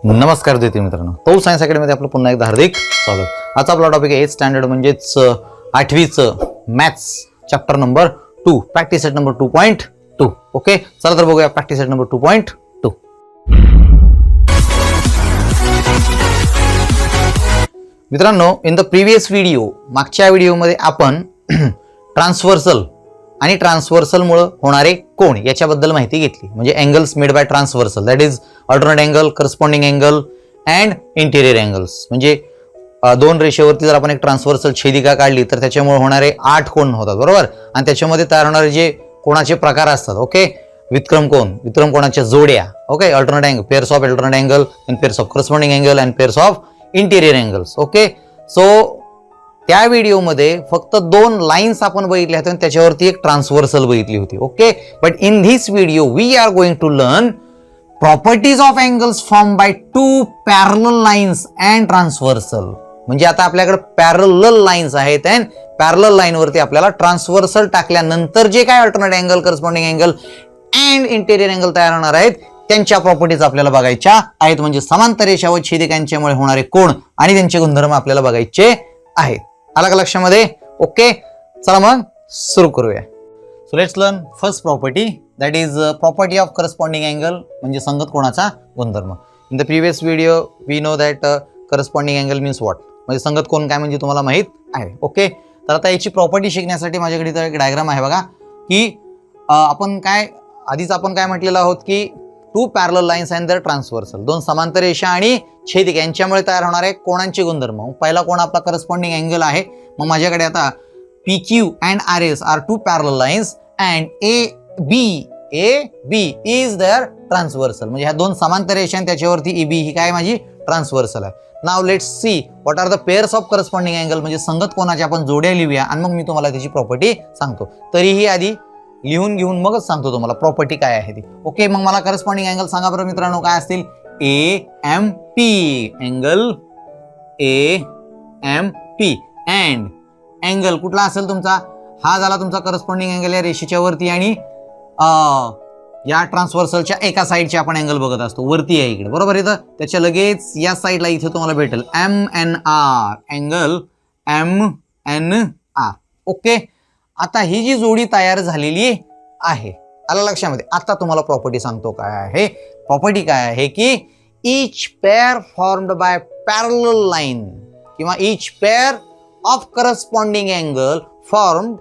नमस्कार विद्यार्थी मित्रांनो, तो सायन्स अकॅडमीमध्ये आपलं पुन्हा एकदा हार्दिक स्वागत। आजचा आपला टॉपिक आहे 8th स्टँडर्ड म्हणजेच 8वीचं maths chapter number 2 practice set number 2.2। Okay, चला तर बघूया प्रॅक्टिस सेट नंबर 2.2। मित्रांनो, इन द प्रिव्हियस व्हिडिओ मागच्या व्हिडिओमध्ये आपण ट्रान्सव्हर्सल आणि ट्रान्सव्हर्सलमुळे होणारे कोण याच्याबद्दल माहिती घेतली। म्हणजे angles made by transversal, that is alternate angle, corresponding angle and interior angles. म्हणजे दोन रेषेवरती जर आपण एक ट्रान्सव्हर्सल छेदिका काढली तर त्याच्यामुळे होणारे 8 कोण होतात, बरोबर। आणि त्याच्यामध्ये तयार होणारे जे कोणाचे प्रकार असतात, ओके, विक्रम कोणाच्या जोड्या, okay, alternate angle, pairs of alternate angle and pairs of corresponding angle and pairs of interior angles. Okay, so त्या व्हिडिओमध्ये फक्त 2 लाईन्स आपण बघितल्या होत्या आणि त्याच्यावरती एक ट्रान्सव्हर्सल बघितली होती। Okay, but in this video we are going to learn properties of angles form by 2 parallel lines and transversal. म्हणजे आता आपल्याकडे पॅरलल लाईन्स आहेत आणि पॅरलल लाईन वरती आपल्याला ट्रान्सव्हर्सल टाकल्यानंतर जे काय alternate angle, corresponding angle and interior angle तयार होणार आहेत त्यांच्या प्रॉपर्टीज आपल्याला बघायच्या आहेत। म्हणजे समांतर रेषा व छेदिकांच्यामुळे होणारे कोण आणि त्यांचे गुणधर्म आपल्याला बघायचे आहेत। आला का लक्षामध्ये? ओके, चला मग सुरू करूया। So let's learn first property, that is property of corresponding angle, म्हणजे संगत कोणाचा गुणधर्म। In the previous video we know that corresponding angle means what, म्हणजे संगत कोण काय म्हणजे तुम्हाला माहित आहे। ओके, तर आता याची प्रॉपर्टी शिकण्यासाठी माझ्याकडे इथं एक डायग्राम आहे बघा, की आपण काय म्हटलेलं आहोत की 2 parallel lines and their transversal, 2 समांतर रेषा आणि छेदिका यांच्यामुळे तयार होणारे कोणांचे गुणधर्म। पहिला कोण आपला करस्पॉन्डिंग अँगल आहे। मग माझ्याकडे आता PQ and RS are 2 parallel lines and AB is their transversal, म्हणजे ह्या 2 समांतर रेषा आणि त्याच्यावरती AB ही काय माझी ट्रान्सव्हर्सल आहे। Now let's see what are the pairs of corresponding angle, म्हणजे संगत कोणाच्या आपण जोड्या लिहूया आणि मग मी तुम्हाला त्याची प्रॉपर्टी सांगतो। तरीही आधी लिहून घेऊन मगच सांगतो तुम्हाला प्रॉपर्टी काय आहे ती। ओके, मग मला करस्पॉन्डिंग अँगल सांगा बरं मित्रांनो, काय असतील? AMP angle AMP and angle कुठला असेल तुमचा? हा झाला तुमचा करस्पॉन्डिंग अँगल या रेषेच्या वरती आणि या ट्रान्सव्हर्सलच्या एका साईडचे आपण अँगल बघत असतो, वरती आहे इकडे, बरोबर। इथं त्याच्या लगेच या साईडला इथे तुम्हाला भेटेल MNR अँगल MNR। ओके, आता ही जी जोडी तयार झालेली आहे, आला लक्षामध्ये। आता तुम्हाला प्रॉपर्टी सांगतो काय आहे। प्रॉपर्टी काय आहे की each pair formed by parallel line किंवा each pair of corresponding angle formed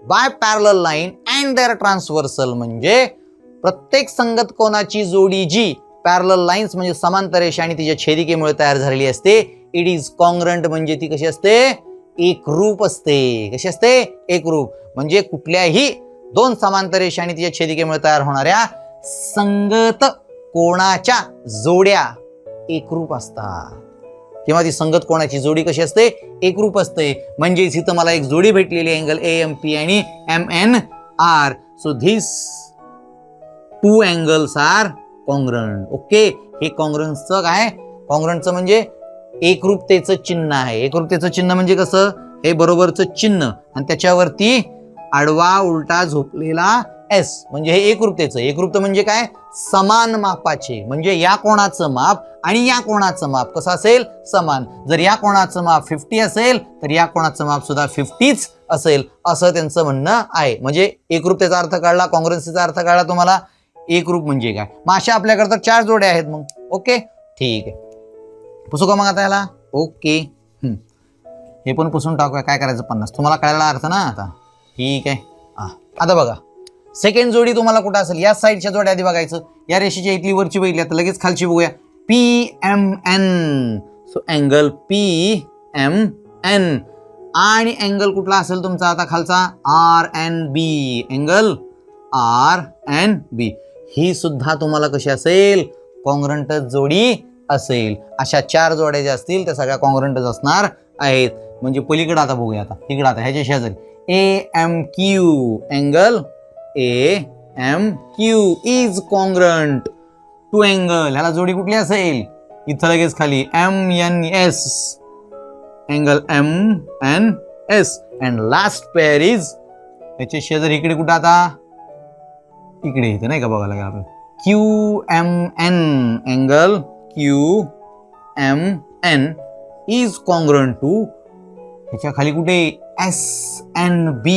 by parallel line and their transversal, म्हणजे प्रत्येक संगत कोणाची जोडी जी पॅरलल लाईन्स म्हणजे समांतर रेषा आणि तिच्या छेदिकेमुळे तयार झालेली असते, इट इज कॉन्ग्रंट, म्हणजे ती कशी असते? एकरूप असते। कशी असते? एकरूप, म्हणजे कुठल्याही 2 समांतर रेषा आणि तिच्या छेदिकेमुळे तयार होणाऱ्या संगत कोणाच्या जोड्या एकरूप असतात, किंवा ती संगत कोणाची जोडी कशी असते? एकरूप असते। म्हणजे इथं मला एक जोडी भेटलेली अँगल AMP आणि MNR, so this 2 angles are congruent. Okay, हे कॉन्ग्रंटचं काय? कॉन्ग्रंटचं म्हणजे एकरूपतेचं चिन्ह आहे। एकरूपतेचं चिन्ह म्हणजे कसं? हे बरोबरचं चिन्ह आणि त्याच्यावरती आडवा उलटा झोपलेला S, म्हणजे हे एकरूपतेचं। एकरूपता म्हणजे काय? समान मापाचे, म्हणजे या कोणाचं माप आणि या कोणाचं माप कसं असेल? समान। जर या कोणाचं माप 50 असेल तर या कोणाचं माप सुद्धा 50च असेल, असं त्यांचं म्हणणं आहे। म्हणजे एकरूपतेचा अर्थ कळला, कॉन्ग्रन्सीचा अर्थ कळला तुम्हाला। एकरूप म्हणजे काय? मग अशा आपल्याकडे तर 4 जोड्या आहेत मग। ओके, ठीक आहे, पुसू का मग आता याला? ओके, हे पण पुसून टाकूया, काय करायचं 50, तुम्हाला कळायला अर्थ ना आता? ठीक आहे। आता बघा सेकंड जोडी तुम्हाला कुठं असेल? या साईडच्या जोड्या आधी बघायचं। या रेषेच्या इथली वरची बघितली, आता लगेच खालची बघूया, PMN, सो अँगल PMN आणि अँगल कुठला असेल तुमचा आता खालचा? RNB अँगल RNB, ही सुद्धा तुम्हाला कशी असेल? कॉन्ग्रंट जोडी असेल। अशा 4 जोड्या ज्या असतील त्या सगळ्या कॉन्ग्रंटच असणार आहेत। म्हणजे पलीकडे आता बघूया, आता इकडे, आता ह्याच्या शेजारी AMQ angle AMQ is congruent to angle, ह्याला जोडी कुठली असेल? इथं लगेच खाली MNS angle MNS and last pair is ह्याच्या शेजारी इकडे कुठं? आता इकडे इथं नाही का बघायला लागेल आपल्याला QMN angle QMN is congruent to ह्याच्या खाली कुठे SNB.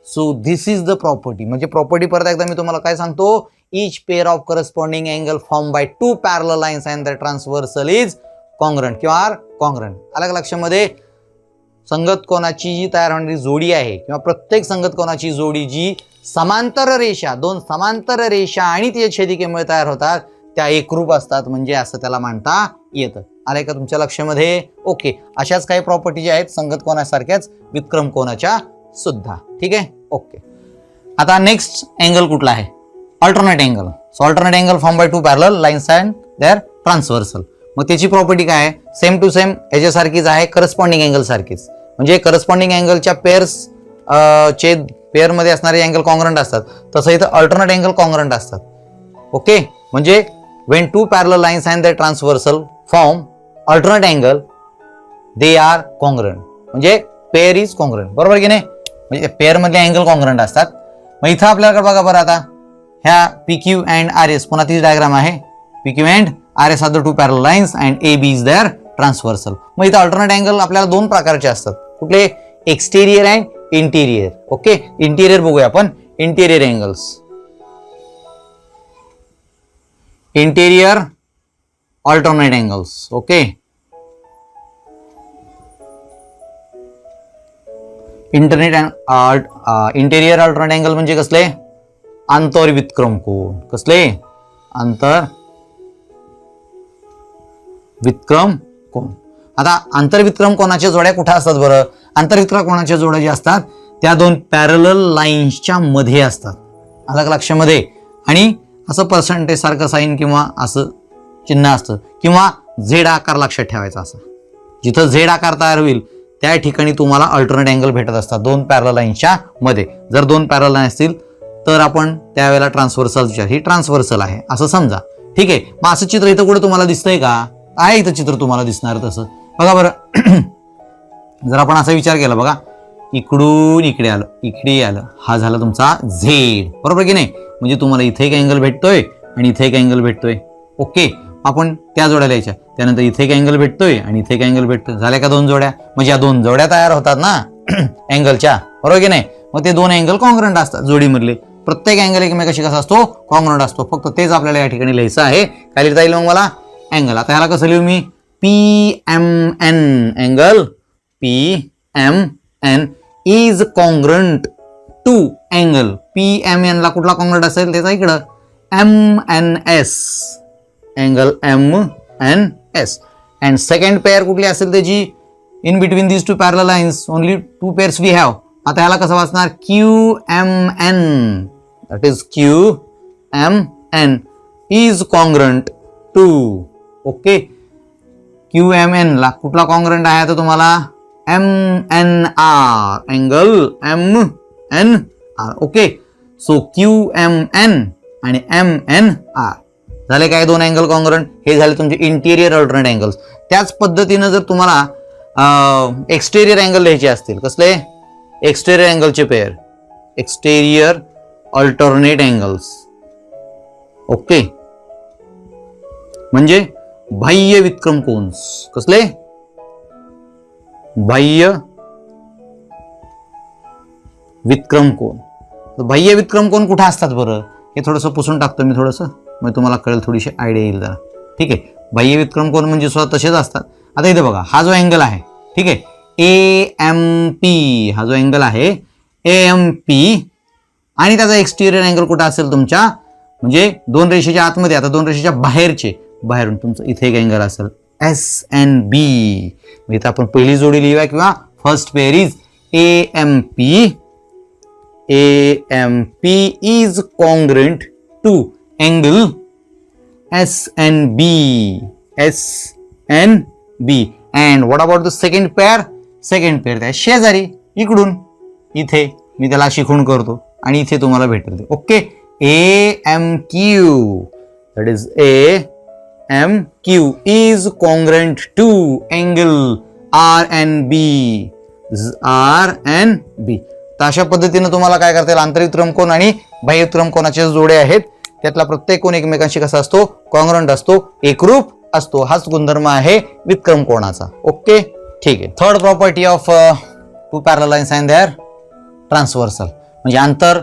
So this is the property. म्हणजे प्रॉपर्टी परत एकदा मी तुम्हाला काय सांगतो, each pair of corresponding angle formed by two parallel lines and the transversal is congruent किंवा आर congruent. अलग लक्षामध्ये संगत कोणाची जी तयार होणारी जोडी आहे किंवा प्रत्येक संगत कोणाची जोडी जी समांतर रेषा, दोन समांतर रेषा आणि तिच्या छेदिकेमुळे तयार होतात त्या एकरूप असतात, म्हणजे असं त्याला म्हणता येतं. आलंय का तुमच्या लक्षामध्ये? ओके. अशाच काही प्रॉपर्टी ज्या आहेत संगत कोणासारख्याच विक्रम कोणाच्या सुद्धा. ठीक आहे. ओके. आता नेक्स्ट अँगल कुठला आहे? Alternate angle. So alternate angle form by two parallel lines and their transversal. मग त्याची प्रॉपर्टी काय आहे? सेम टू सेम याच्यासारखीच आहे, करस्पॉन्डिंग अँगल सारखीच. म्हणजे करस्पॉन्डिंग अँगलच्या चे पेअरमध्ये असणारे अँगल कॉन्ग्रंट असतात, तसं इथं अल्टरनेट अँगल कॉन्ग्रंट असतात. ओके. म्हणजे when two parallel lines and their transversal form alternate angle they are congruent. म्हणजे पेअर इज कॉन्ग्रंट. बरोबर की नाही? म्हणजे पेअर मधले अँगल कॉन्ग्रंट असतात. मग इथं आपल्याकडे बघा बरं, आता ह्या PQ अँड RS पुन्हा तीच डायग्राम आहे. PQ and RS are the two parallel lines and AB is their transversal. मग इथं अल्टरनेट अँगल आपल्याला दोन प्रकारचे असतात. कुठले? Exterior and interior. Okay. Interior बघूया आपण. Interior angles, interior alternate angles. Okay. Interior alternate angle म्हणजे कसले? आंतर विक्रम कोन. कसले? आंतर विक्रम कोन. आता आंतरविक्रम कोणाच्या जोड्या कुठे असतात बरं? आंतरविक्रम कोणाच्या जोड्या ज्या असतात त्या दोन पॅरलल लाईन्सच्या मध्ये असतात. अलग लक्षामध्ये. आणि असं पर्सेंटेज सारखं साईन किंवा असं चिन्ह असतं, किंवा झेड आकार लक्षात ठेवायचा. असा जिथं झेड आकार तयार होईल त्या ठिकाणी तुम्हाला अल्टरनेट अँगल भेटत असतात दोन पॅरलल लाईन्सच्या मध्ये. जर दोन पॅरलल लाईन असतील तर आपण त्यावेळेला ट्रान्सव्हर्सल विचार, ही ट्रान्सव्हर्सल आहे असं समजा. ठीक आहे. मग असं चित्र इथं कुठे तुम्हाला दिसतंय का? आहे इथं चित्र तुम्हाला दिसणार तसं. बघा बरं. जर आपण असा विचार केला, बघा इकडून इकडे आलं, इकडे आलं, हा झाला तुमचा झेड. बरोबर की नाही? म्हणजे तुम्हाला इथे एक अँगल भेटतोय आणि इथे एक अँगल भेटतोय. ओके. आपण त्या जोड्या लिहायच्या. त्यानंतर इथे एक अँगल भेटतोय आणि इथे एक अँगल भेटतोय. झाल्या का दोन जोड्या? म्हणजे या दोन जोड्या तयार होतात ना अँगलच्या. बरोबर की नाही? मग ते दोन अँगल कॉन्ग्रंट असतात जोडीमधले. प्रत्येक अँगल एकमेकाशी कसा असतो? कॉन्ग्रंट असतो. फक्त तेच आपल्याला या ठिकाणी लिहायचं आहे. काय लिहिता येईल मग मला? अँगल. आता ह्याला कसं लिहू मी? PMN angle PMN is congruent to angle PMN ला कुठला कॉन्ग्रंट असेल त्याचा इकडं MNS angle MNS. And second pair कुठली असेल त्याची? In between these two parallel lines only two pairs we have. आता ह्याला कसं वाचणार? QMN. That is QMN is congruent to. Okay. QMN ला कुठला कॉन्ग्रंट आहे आता तुम्हाला? MNR angle MNR. Okay. So QMN आणि MNR झाले काय? दोन अँगल कॉन्ग्रंट. हे झाले तुमचे इंटेरियर अल्टरनेट अँगल्स. त्याच पद्धतीनं जर तुम्हाला एक्सटेरियर अँगल लिहायचे असतील, कसले? एक्सटेरियर अँगलचे pair, exterior alternate angles. Okay. म्हणजे बाह्य विक्रम कोन्स. कसले? बाह्य विक्रम कोन. बाह्य विक्रम कोन कुठे असतात बरं? हे थोडंसं पुसून टाकतो मी थोडंसं, मग तुम्हाला कळेल, थोडीशी आयडिया येईल जरा. ठीक आहे. बाह्य विक्रम कोन म्हणजे स्वतः तसेच असतात. आता इथे बघा, हा जो अँगल आहे, ठीक आहे, AMP हा जो अँगल आहे AMP, आणि त्याचा एक्सटेरियर अँगल कुठं असेल तुमच्या, म्हणजे दोन रेषेच्या आतमध्ये. आता दोन रेषेच्या बाहेरून तुमचं इथे एक अँगल असेल SNB. इथे आपण पहिली जोडी लिहूया किंवा first pair is AMP. AMP is congruent to angle SNB. SNB. And what about the second pair? Second pair त्या शेजारी इकडून इथे मी त्याला शिकून करतो आणि इथे तुम्हाला भेटेल. Okay. AMQ, that is AMQ is congruent to angle RNB. This is RNB. तर अशा पद्धतीने तुम्हाला काय करता येईल, आंतरविक्रम कोन आणि बाह्यविक्रम कोनाचे जोडे आहेत त्यातला प्रत्येक कोण एकमेकांशी कसा असतो, कॉन्ग्रुएंट असतो, एकरूप असतो. हाच गुणधर्म आहे व्युत्क्रम कोणाचा. ओके, ठीक आहे. Third property of two parallel lines and their transversal म्हणजे आंतर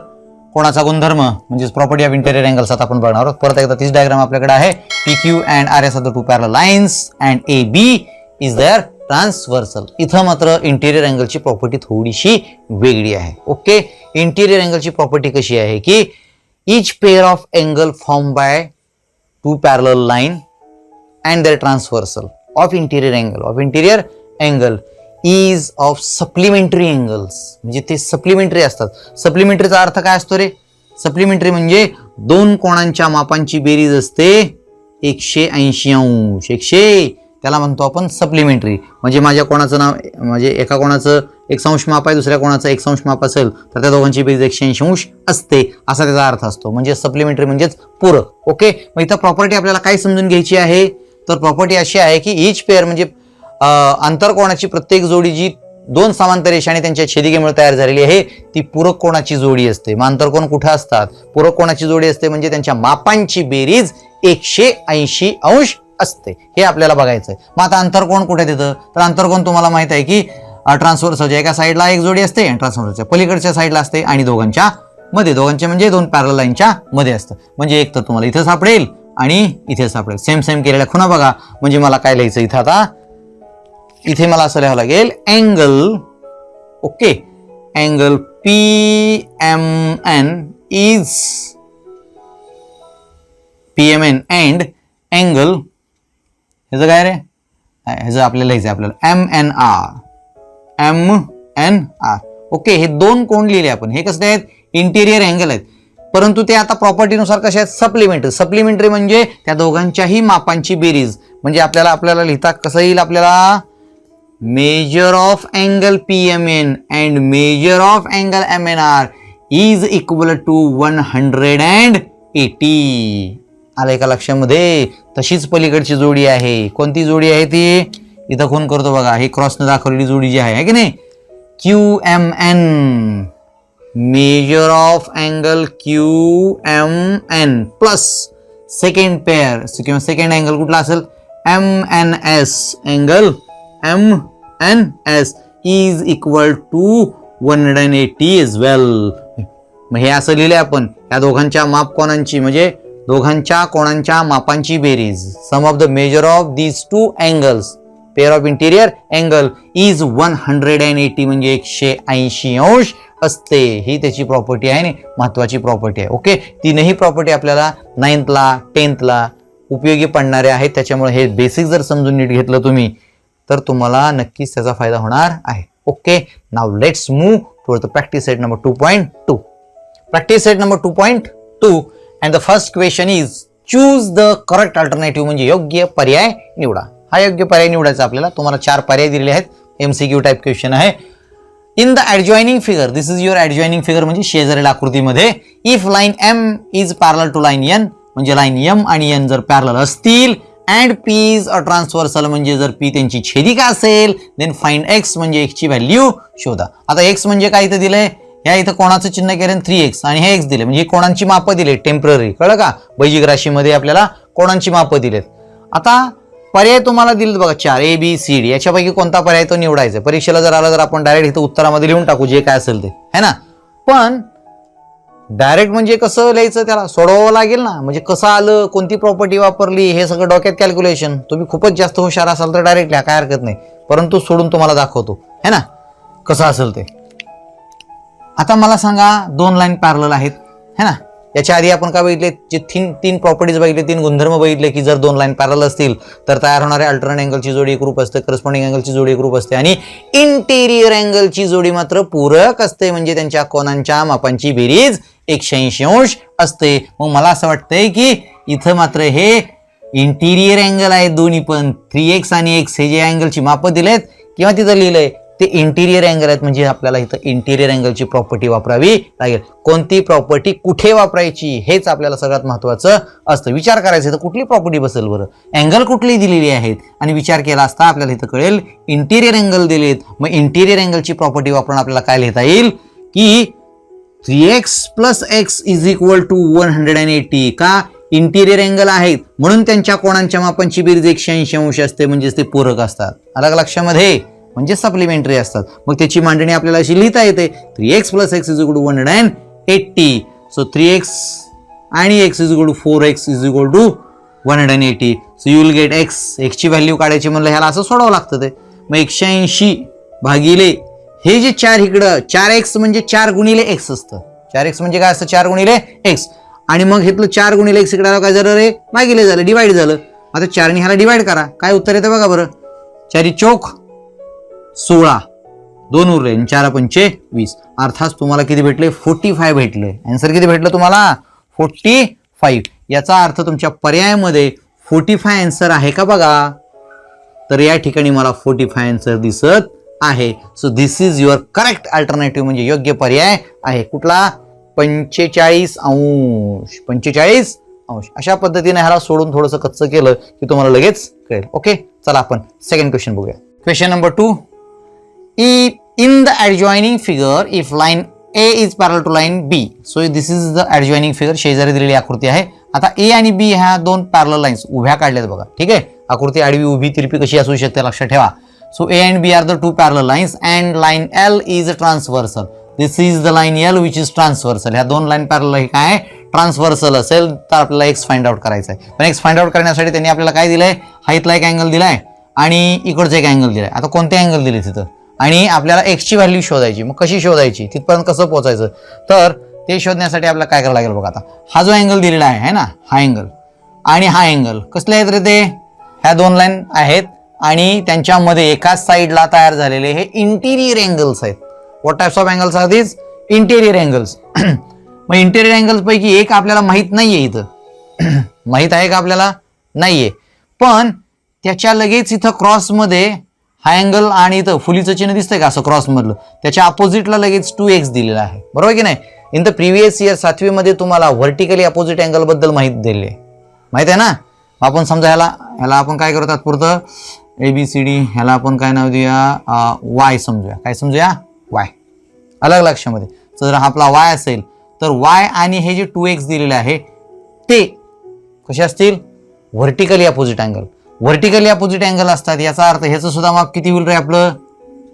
कोणाचा गुणधर्म म्हणजेच प्रॉपर्टी ऑफ इंटेरियर अँगल्स आता आपण बघणार आहोत. परत एकदा तीच डायग्राम आपल्याकडे आहे. PQ and RS are the two parallel lines and AB is their transversal. इथं मात्र इंटेरियर अँगलची प्रॉपर्टी थोडीशी वेगळी आहे. ओके, इंटेरियर अँगलची प्रॉपर्टी कशी आहे की each pair of angle formed by two parallel line and their transversal of interior angle is of supplementary angles म्हणजे ते सप्लिमेंटरी असतात. सप्लिमेंटरीचा अर्थ काय असतो रे? सप्लिमेंटरी म्हणजे दोन कोणांच्या मापांची बेरीज असते 180 अंश. त्याला म्हणतो आपण सप्लिमेंटरी. म्हणजे माझ्या कोणाचं नाव म्हणजे एका कोणाचं 1 माप आहे, दुसऱ्या कोणाचं 1 माप असेल तर त्या दोघांची बेरीज 180 अंश असते असा त्याचा अर्थ असतो. म्हणजे सप्लिमेंटरी म्हणजेच पूरक. ओके, मग इथं प्रॉपर्टी आपल्याला काय समजून घ्यायची आहे तर प्रॉपर्टी अशी आहे की ईच पेअर म्हणजे आंतरकोणाची प्रत्येक जोडी जी दोन समांतर रेषाने त्यांच्या छेदिकेमुळे तयार झालेली आहे ती पूरक कोणाची जोडी असते. मग आंतरकोण कुठे असतात? पूरक कोणाची जोडी असते म्हणजे त्यांच्या मापांची बेरीज 180 अंश असते. हे आपल्याला बघायचं आहे. मग आता अंतरकोण कुठे देतं तर अंतरकोण तुम्हाला माहित आहे की ट्रान्सव्हर्सलच्या एका साईडला एक जोडी असते आणि ट्रान्सव्हर्सलच्या पलीकडच्या साईडला असते आणि दोघांच्या म्हणजे दोन पॅरलल लाईनच्या मध्ये असतं. म्हणजे एक तर तुम्हाला इथे सापडेल आणि इथे सापडेल. सेम केलेल्या खुणा बघा. म्हणजे मला काय लिहायचं इथं आता इथे मला असं लिहावं लागेल angle. Okay, angle PMN is PMN and angle ह्याचं काय रे ह्याचं आपल्याला लिहायचं आपल्याला MNR. ओके, हे दोन कोण लिहिले आपण. हे कसले आहेत? इंटेरियर अँगल आहेत. परंतु ते आता प्रॉपर्टीनुसार कसे आहेत? सप्लिमेंटरी म्हणजे त्या दोघांच्याही मापांची बेरीज. म्हणजे आपल्याला लिहिता कसं येईल आपल्याला measure of angle PMN and measure of angle MNR is equal to 180. आलंय का लक्षामध्ये? तशीच पलीकडची जोडी आहे. कोणती जोडी आहे ती? इथं खून करतो बघा. ही क्रॉसने दाखवलेली जोडी जी आहे की नाही QMN. Measure of angle QMN plus second pair किंवा सेकंड अँगल कुठला असेल MNS. Angle MNS is equal to 180 is well. मग हे असं लिहिलंय आपण या दोघांच्या माप कोणांची म्हणजे दोघांच्या कोणांच्या मापांची बेरीज. Sum of the measure of these two angles pair of interior angle is 180 म्हणजे 180 अंश असते. ही त्याची प्रॉपर्टी आहे आणि महत्वाची प्रॉपर्टी आहे. ओके, तीनही प्रॉपर्टी आपल्याला 9thला 10thला उपयोगी पडणारे आहेत. त्याच्यामुळे हे बेसिक जर समजून नीट घेतलं तुम्ही तर तुम्हाला नक्कीच त्याचा फायदा होणार आहे. Okay, now let's move toward the practice set number 2.2. Practice set number 2.2 and the first question is choose the correct alternative म्हणजे योग्य पर्याय निवडा. हा योग्य पर्याय निवडायचा आपल्याला. तुम्हाला 4 पर्याय दिलेले आहेत. MCQ टाइप क्वेश्चन आहे. In the adjoining figure, this is your adjoining figure म्हणजे शेजारील आकृतीमध्ये if line M is parallel to line N म्हणजे लाईन M आणि N जर पॅरलल असतील and P is a transversal म्हणजे जर P त्यांची छेदिका असेल देन फाइंड X म्हणजे X ची व्हॅल्यू शोधा. आता X म्हणजे काय इथं दिलंय? या इथं कोणाचं चिन्ह केलं 3x आणि हे x दिले म्हणजे कोणांची मापं दिले टेम्पररी. कळलं का? बैजिक राशीमध्ये आपल्याला कोणांची मापं दिलेत. आता पर्याय तुम्हाला दिलेत बघा 4 ABCD. याच्यापैकी कोणता पर्याय तो निवडायचा. परीक्षेला जर आला तर आपण डायरेक्ट इथं उत्तरामध्ये लिहून टाकू जे काय असेल ते, है ना. पण डायरेक्ट म्हणजे कसं लिहायचं त्याला सोडवावं लागेल ना. म्हणजे कसं आलं, कोणती प्रॉपर्टी वापरली हे सगळं डोक्यात कॅल्क्युलेशन. तुम्ही खूपच जास्त हुशार असाल तर डायरेक्ट लिहा, काय हरकत नाही. परंतु सोडून तुम्हाला दाखवतो है ना कसं असेल ते. आता मला सांगा 2 लाईन पॅरलल आहेत है ना. याच्या आधी आपण काय बघितले जे तीन प्रॉपर्टीज बघितले, 3 गुणधर्म बघितले की जर 2 लाईन पॅरलल असतील तर तयार होणाऱ्या अल्टरनेट अँगलची जोडी एकरूप असते, करस्पॉन्डिंग अँगलची जोडी एकरूप असते आणि इंटेरियर अँगलची जोडी मात्र पूरक असते म्हणजे त्यांच्या कोणांच्या मापांची बेरीज 180 अंश असते. मग मला असं वाटतंय की इथं मात्र हे इंटेरियर अँगल आहे दोन्ही पण 3x आणि x हे जे अँगलची मापं दिलेत किंवा तिथं लिहिलंय ते इंटेरियर अँगल आहेत म्हणजे आपल्याला इथं इंटेरियर अँगलची प्रॉपर्टी वापरावी लागेल. कोणती प्रॉपर्टी कुठे वापरायची हेच आपल्याला सगळ्यात महत्त्वाचं असतं. विचार करायचा तर कुठली प्रॉपर्टी बसेल बरं, अँगल कुठली दिलेली आहेत आणि विचार केला असता आपल्याला इथं कळेल इंटेरियर अँगल दिलेत. मग इंटेरियर अँगलची प्रॉपर्टी वापरून आपल्याला काय लिहिता येईल की 3x plus X is equal to 180. का? इंटिरियर अँगल आहेत म्हणून त्यांच्या कोणांच्या मापांची बेरीज 180 अंश असते, म्हणजेच ते पूरक असतात. अलग लक्षामध्ये म्हणजे सप्लिमेंटरी असतात. मग त्याची मांडणी आपल्याला अशी लिहिता येते 3x plus X is equal to 180. So 3x आणि x is equal to 4x is equal to 180. So you will get x ची व्हॅल्यू काढायची म्हणलं ह्याला असं सोडावं लागतं ते. मग 180 भागिले हे जे 4 इकडं 4x म्हणजे 4 गुणिले x असतं. 4x म्हणजे काय असतं? 4 गुणिले x. आणि मग हेतलं 4 गुणिले x इकडे काय झालं रे? भागिले झालं, डिवाइड झालं. आता 4 ने ह्याला डिवाइड करा, काय उत्तर येतं बघा बरं. 4 चौक 16, 2 उरले, 4 पंचे 20. अर्थात तुम्हाला किती भेटले? 45 भेटले. आन्सर किती भेटलं तुम्हाला? 45. याचा अर्थ तुमच्या पर्यायामध्ये 45 आन्सर आहे का बघा. तर या ठिकाणी मला 45 आन्सर दिसत आहे. So this is your correct alternative, म्हणजे योग्य पर्याय आहे. कुठला? 45 अंश. 45 अंश. अशा पद्धतीने ह्याला सोडून थोडंसं कच्चं केलं की तुम्हाला लगेच कळेल. ओके, चला आपण सेकंड क्वेश्चन बघूया. Question number 2. In the adjoining figure, if line A is parallel to line B, so this is the adjoining figure. शेजारी दिलेली आकृती आहे. आता A आणि B ह्या दोन पॅरलल लाईन्स उभ्या काढल्यात बघा. ठीक आहे, आकृती आडवी उभी तिरपी कशी असू शकते लक्षात ठेवा. So A and B are the two parallel lines and line L is transversal. This is the line L which is transversal. ह्या दोन लाईन पॅरलल हे काय? ट्रान्सव्हर्सल असेल तर आपल्याला एक्स फाइंड आउट करायचा आहे. पण एक्स फाइंड आउट करण्यासाठी त्यांनी आपल्याला काय दिलंय? हा इथला एक अँगल दिलाय आणि इकडचा एक अँगल दिलाय. आता कोणते अँगल दिले तिथं? आणि आपल्याला एक्सची व्हॅल्यू शोधायची. मग कशी शोधायची? तिथपर्यंत कसं पोहोचायचं? तर ते शोधण्यासाठी आपल्याला काय करावं लागेल बघा. आता हा जो अँगल दिलेला आहे ना, हा अँगल आणि हा अँगल कसले आहेत रे? ते ह्या दोन लाईन आहेत आणि त्यांच्यामध्ये एकाच साईडला तयार झालेले हे इंटिरियर अँगल्स आहेत. What types of angles are this? Interior angles. मग इंटिरियर अँगल्स पैकी एक आपल्याला माहित नाहीये इथं. माहित आहे का आपल्याला? नाहीये. पण त्याच्या लगेच इथं क्रॉसमध्ये हा अँगल आणि इथं फुलीचं चिन्ह दिसतंय का असं क्रॉस मधलं? त्याच्या अपोजिटला लगेच 2x दिलेला आहे. बरोबर की नाही? इन द प्रिव्हियस इयर 7वी मध्ये तुम्हाला व्हर्टिकली अपोजिट अँगल बद्दल माहित दिले, माहित आहे ना. आपण समजा ह्याला आपण काय करतो पुरतं ABCD, ह्याला आपण काय नाव देऊया? y समजूया. काय समजूया? y. अलग लक्षामध्ये. जर हा आपला y असेल तर y आणि हे जे 2x दिलेले आहे ते कसे असतील? Vertically opposite angle. Vertically opposite angle असतात. याचा अर्थ ह्याचं सुद्धा माप किती होईल रे आपलं?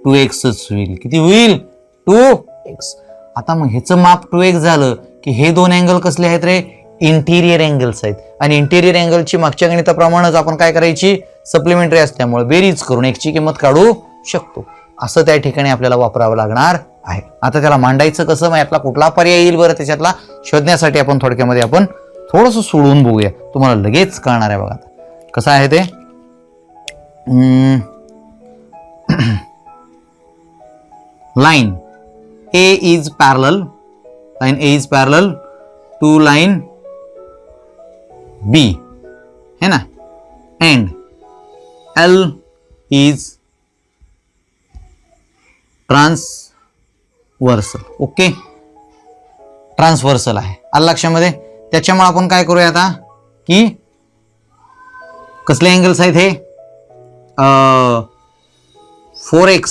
2xच होईल. किती होईल? 2x. आता मग ह्याचं माप 2x झालं की हे दोन अँगल कसले आहेत रे? इंटिरियर अँगल्स आहेत. आणि इंटिरियर अँगलची मागच्या गणिताप्रमाणेच आपण काय करायची? सप्लिमेंटरी असल्यामुळे बेरीज करून x ची किंमत काढू शकतो. असं त्या ठिकाणी आपल्याला वापरावं लागणार आहे. आता त्याला मांडायचं कसं? मग यातला कुठला पर्याय येईल बरं त्याच्यातला शोधण्यासाठी आपण थोडक्यामध्ये आपण थोडंसं सोडून बघूया. तुम्हाला लगेच कळणार आहे बघा कसं आहे ते. Line A is parallel, line A is parallel to line B है ना, and L is transversal. Okay, transversal आहे. आलं लक्षामध्ये. त्याच्यामुळे आपण काय करूया आता की कसले अँगल्स आहेत हे? 4x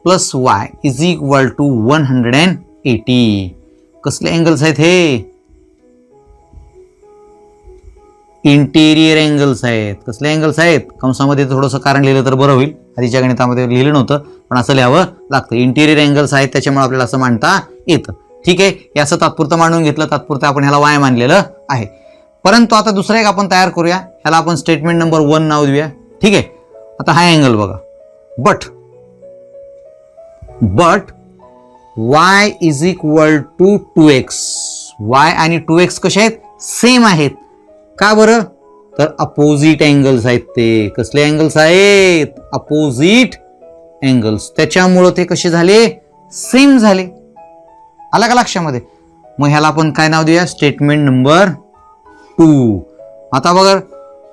plus y is equal to 180. कसले अँगल्स आहेत हे? इंटेरियर अँगल्स आहेत. कसले अँगल्स आहेत? कंसामध्ये थोडंसं कारण लिहिलं तर बरं होईल. आधीच्या गणितामध्ये लिहिलं नव्हतं पण असं लिहावं लागतं. इंटेरियर अँगल्स आहेत त्याच्यामुळे आपल्याला असं मांडता येतं. ठीक आहे, हे असं तात्पुरतं मांडून घेतलं. तात्पुरतं आपण ह्याला y मानलेलं आहे. परंतु आता दुसरा एक आपण तयार करूया. ह्याला आपण स्टेटमेंट नंबर 1 नाव देऊया. ठीक आहे, आता हा अँगल बघा. But y is equal to 2x. y आणि 2x कसे आहेत? सेम आहेत. का बरं? तर अपोजिट अँगल्स आहेत ते. कसले अँगल्स आहेत? Opposite angles. त्याच्यामुळं ते कसे झाले? सेम झाले. आला का लक्षामध्ये? मग ह्याला आपण काय नाव देऊया? Statement number 2. आता बघा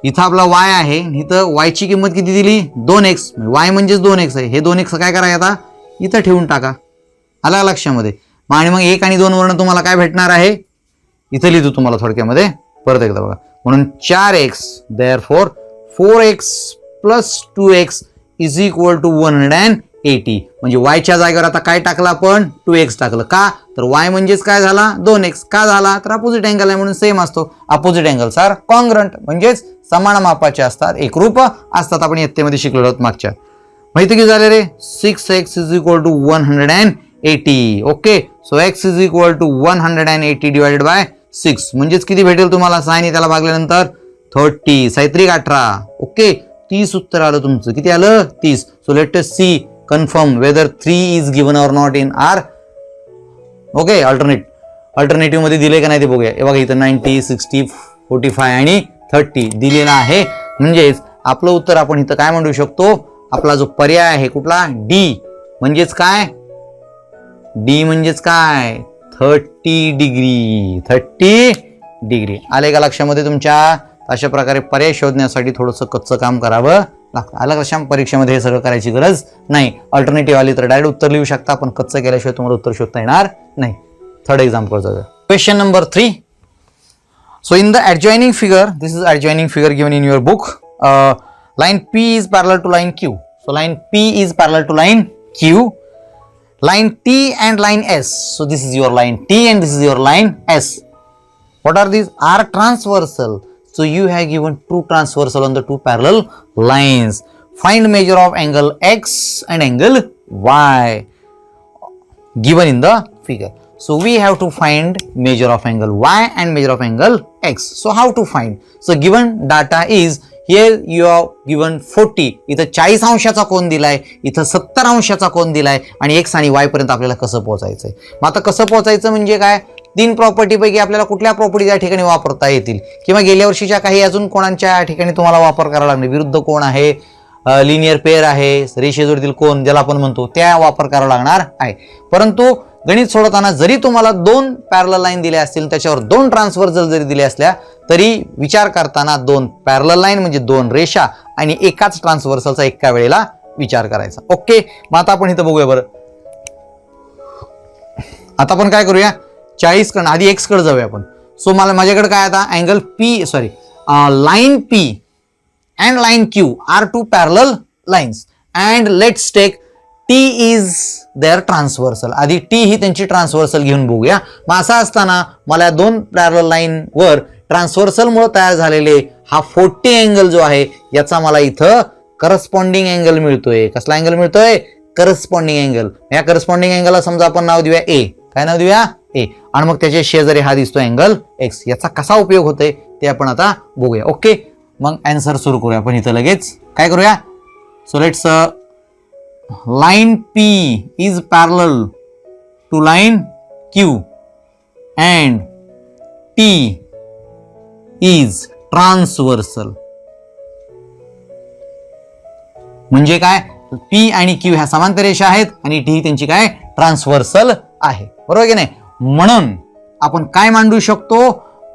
इथं आपला y आहे, इथं y ची किंमत किती दिली? 2x. y म्हणजेच 2x आहे. हे 2x काय करा आता इथं ठेवून टाका. आला लक्षामध्ये? आणि मग 1 आणि 2 वरून तुम्हाला काय भेटणार आहे? इथं लिहितो तुम्हाला थोडक्यामध्ये परत एकदा बघा. म्हणून 4x, therefore 4x plus 2x is equal to 180. 80 म्हणजे वायच्या जागेवर आता काय टाकलं आपण 2x टाकलं का तर y म्हणजेच काय झाला 2x का झाला तर अपोजिट अँगल आहे म्हणून सेम असतो अपोजिट अँगल्स आर कॉन्ग्रंट म्हणजेच समान मापाचे असतात एकरूप असतात आपण इयत्तेमध्ये शिकलेलो आहोत मागच्या माहिती किती झाले रे 6x is equal to 180 okay so x is equal to 180 divided by 6 म्हणजेच किती भेटेल तुम्हाला 6 ने त्याला भागल्यानंतर 30 साहित्रिक 18 ओके 30 उत्तर आलं तुमचं किती आलं 30 so let us see confirm whether 3 is given or not in R okay alternative मध्ये दिले का नाही ते बघूया हे बघा इथं 90 60 45 आणि 30 दिलेला आहे म्हणजेच आपलं उत्तर आपण इथं काय म्हणू शकतो आपला जो पर्याय आहे कुठला डी म्हणजेच काय डी म्हणजेच काय 30 डिग्री आले का लक्षामध्ये तुमच्या अशा प्रकारे पर्याय शोधण्यासाठी थोडंसं कच्चं काम करावं लागतं आलं लक्षात परीक्षेमध्ये हे सगळं करायची गरज नाही अल्टरनेटिव्ह आली तर डायरेक्ट उत्तर लिहू शकता पण कच्चं केल्याशिवाय तुम्हाला उत्तर शोधता येणार नाही थर्ड एक्झाम्पल जाऊया question number 3 so in the adjoining figure this is adjoining figure given in your book line P is parallel to line Q so line P is parallel to line Q line T and line S so this is your line T and this is your line S what are these are transversal so you have given two transversal on the two parallel lines find measure of angle X and angle Y given in the figure so we have to find measure of angle Y and measure of angle X so how to find so given data is here you are given 40 इथं 40 अंशाचा कोन दिलाय इथं 70 अंशाचा कोन दिलाय आणि x आणि y पर्यंत आपल्याला कसं पोहोचायचंय मग आता कसं पोहोचायचं म्हणजे काय तीन प्रॉपर्टी पैकी आपल्याला कुठल्या प्रॉपर्टी या ठिकाणी वापरता येतील किंवा गेल्या वर्षीच्या काही अजून कोणांच्या ठिकाणी तुम्हाला वापर करावा लागणार विरुद्ध कोण आहे लिनियर पेअर आहे रेषेजोडीतील कोन ज्याला आपण म्हणतो त्या वापर करावा लागणार आहे परंतु गणित सोडवताना जरी तुम्हाला दोन पॅरलल लाईन दिल्या असतील त्याच्यावर दोन ट्रान्सव्हर्सल जरी दिल्या असल्या तरी विचार करताना दोन पॅरलल लाईन म्हणजे दोन रेषा आणि एकाच ट्रान्सव्हर्सलचा एका वेळेला विचार करायचा ओके मग आता आपण इथं बघूया बरं आता आपण काय करूया 40 कडे आधी x कडे जाऊया आपण सो मला माझ्याकडे काय आता angle P sorry line P and line Q are two parallel lines and let's take T is their transversal आधी टी ही त्यांची ट्रान्सव्हर्सल घेऊन बघूया मग असं असताना मला दोन पॅरलल लाईन वर ट्रान्सव्हर्सल मुळे तयार झालेले हा 40 अँगल जो आहे याचा मला इथं करस्पॉन्डिंग अँगल मिळतोय कसला अँगल मिळतोय करस्पॉन्डिंग अँगल या करस्पॉन्डिंग अँगलला समजा आपण नाव देऊया ए काय नाव देऊया ए आणि मग त्याच्या शेजारी हा दिसतो अँगल एक्स याचा कसा उपयोग होतोय ते आपण आता बघूया ओके मग आन्सर सुरू करूया आपण इथं लगेच काय करूया so let's line P is parallel to line Q and T is transversal म्हणजे काय P आणि Q ह्या समांतर रेषा आहेत आणि T त्यांची काय ट्रान्सव्हर्सल आहे बरोबर की नाही म्हणून आपण काय मांडू शकतो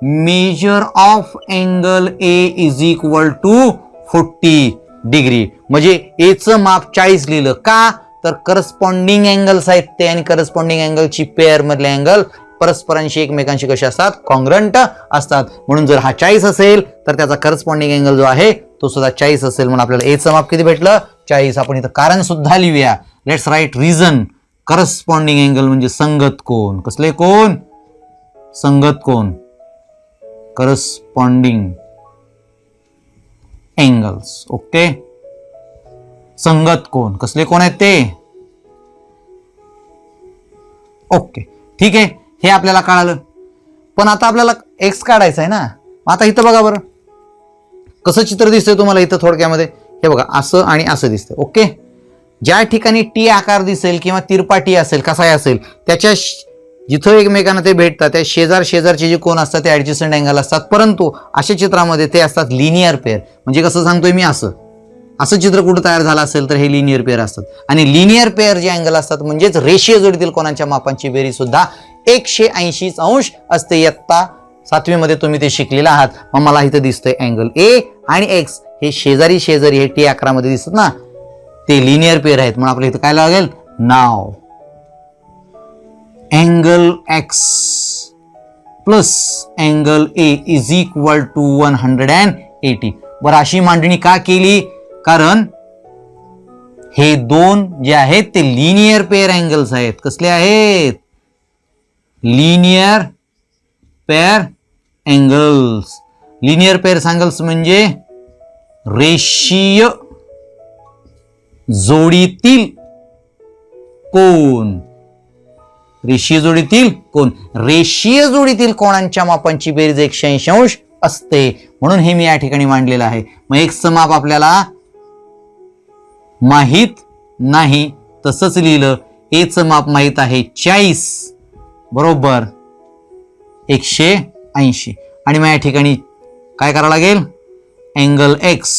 major of angle A is equal to 40 degree म्हणजे ए चं माप 40 लिहिलं का तर करस्पॉन्डिंग अँगल्स आहेत ते आणि करस्पॉन्डिंग अँगलची पेअर मधले अँगल परस्परांशी एकमेकांशी कसे असतात कॉन्ग्रंट असतात म्हणून जर हा 40 असेल तर त्याचा करस्पॉन्डिंग अँगल जो आहे तो सुद्धा 40 असेल म्हणून आपल्याला ए चं माप किती भेटलं 40 आपण इथं कारण सुद्धा लिहूया let's write reason corresponding angle म्हणजे संगत कोन कसले कोन संगत कोन करस्पॉन्डिंग एंगल्स ओके संगत कोन कसले कोण आहेत ते ओके ठीक आहे हे आपल्याला कळालं पण आता आपल्याला एक्स काढायचा आहे ना आता इथं बघा बरं कसं चित्र दिसतंय तुम्हाला इथं थोडक्यामध्ये हे बघा असं आणि असं दिसतंय ओके ज्या ठिकाणी टी आकार दिसेल किंवा तिरपा टी असेल कसाही असेल त्याच्या जिथं एकमेकांना ते भेटतात त्या शेजारचे जे कोण असतात ते ऍडजस्टंट अँगल असतात परंतु अशा चित्रामध्ये ते असतात लिनियर पेअर म्हणजे कसं सांगतोय मी असं चित्र कुठं तयार झालं असेल तर हे लिनियर पेअर असतात आणि लिनियर पेअर जे अँगल असतात म्हणजेच रेषीय जोडीतील कोणाच्या मापांची बेरीज सुद्धा 180 अंश असते इयत्ता 7वी मध्ये तुम्ही ते शिकलेला आहात मग मला इथं दिसतंय अँगल ए आणि एक्स हे शेजारी हे टी आकारामध्ये दिसतात ना ते लिनियर पेअर आहेत म्हणून आपल्याला इथं काय लागेल नाव angle X plus angle A is equal to 180 बरं अशी मांडणी का केली कारण हे दोन जे आहेत ते लिनियर पेअर अँगल्स आहेत. कसले आहेत? Linear pair angles. Linear pair angles म्हणजे रेषीय जोडीतील कोन. रेषीय जोडीतील कोन. रेषीय जोडीतील कोणांच्या मापांची बेरीज 180 अंश असते, म्हणून हे मी या ठिकाणी मांडलेलं आहे. मग एक्सचं माप आपल्याला माहित नाही, तसंच लिहिलं. एचं माप माहित आहे 40 बरोबर 180. आणि मग या ठिकाणी काय करावं लागेल? Angle X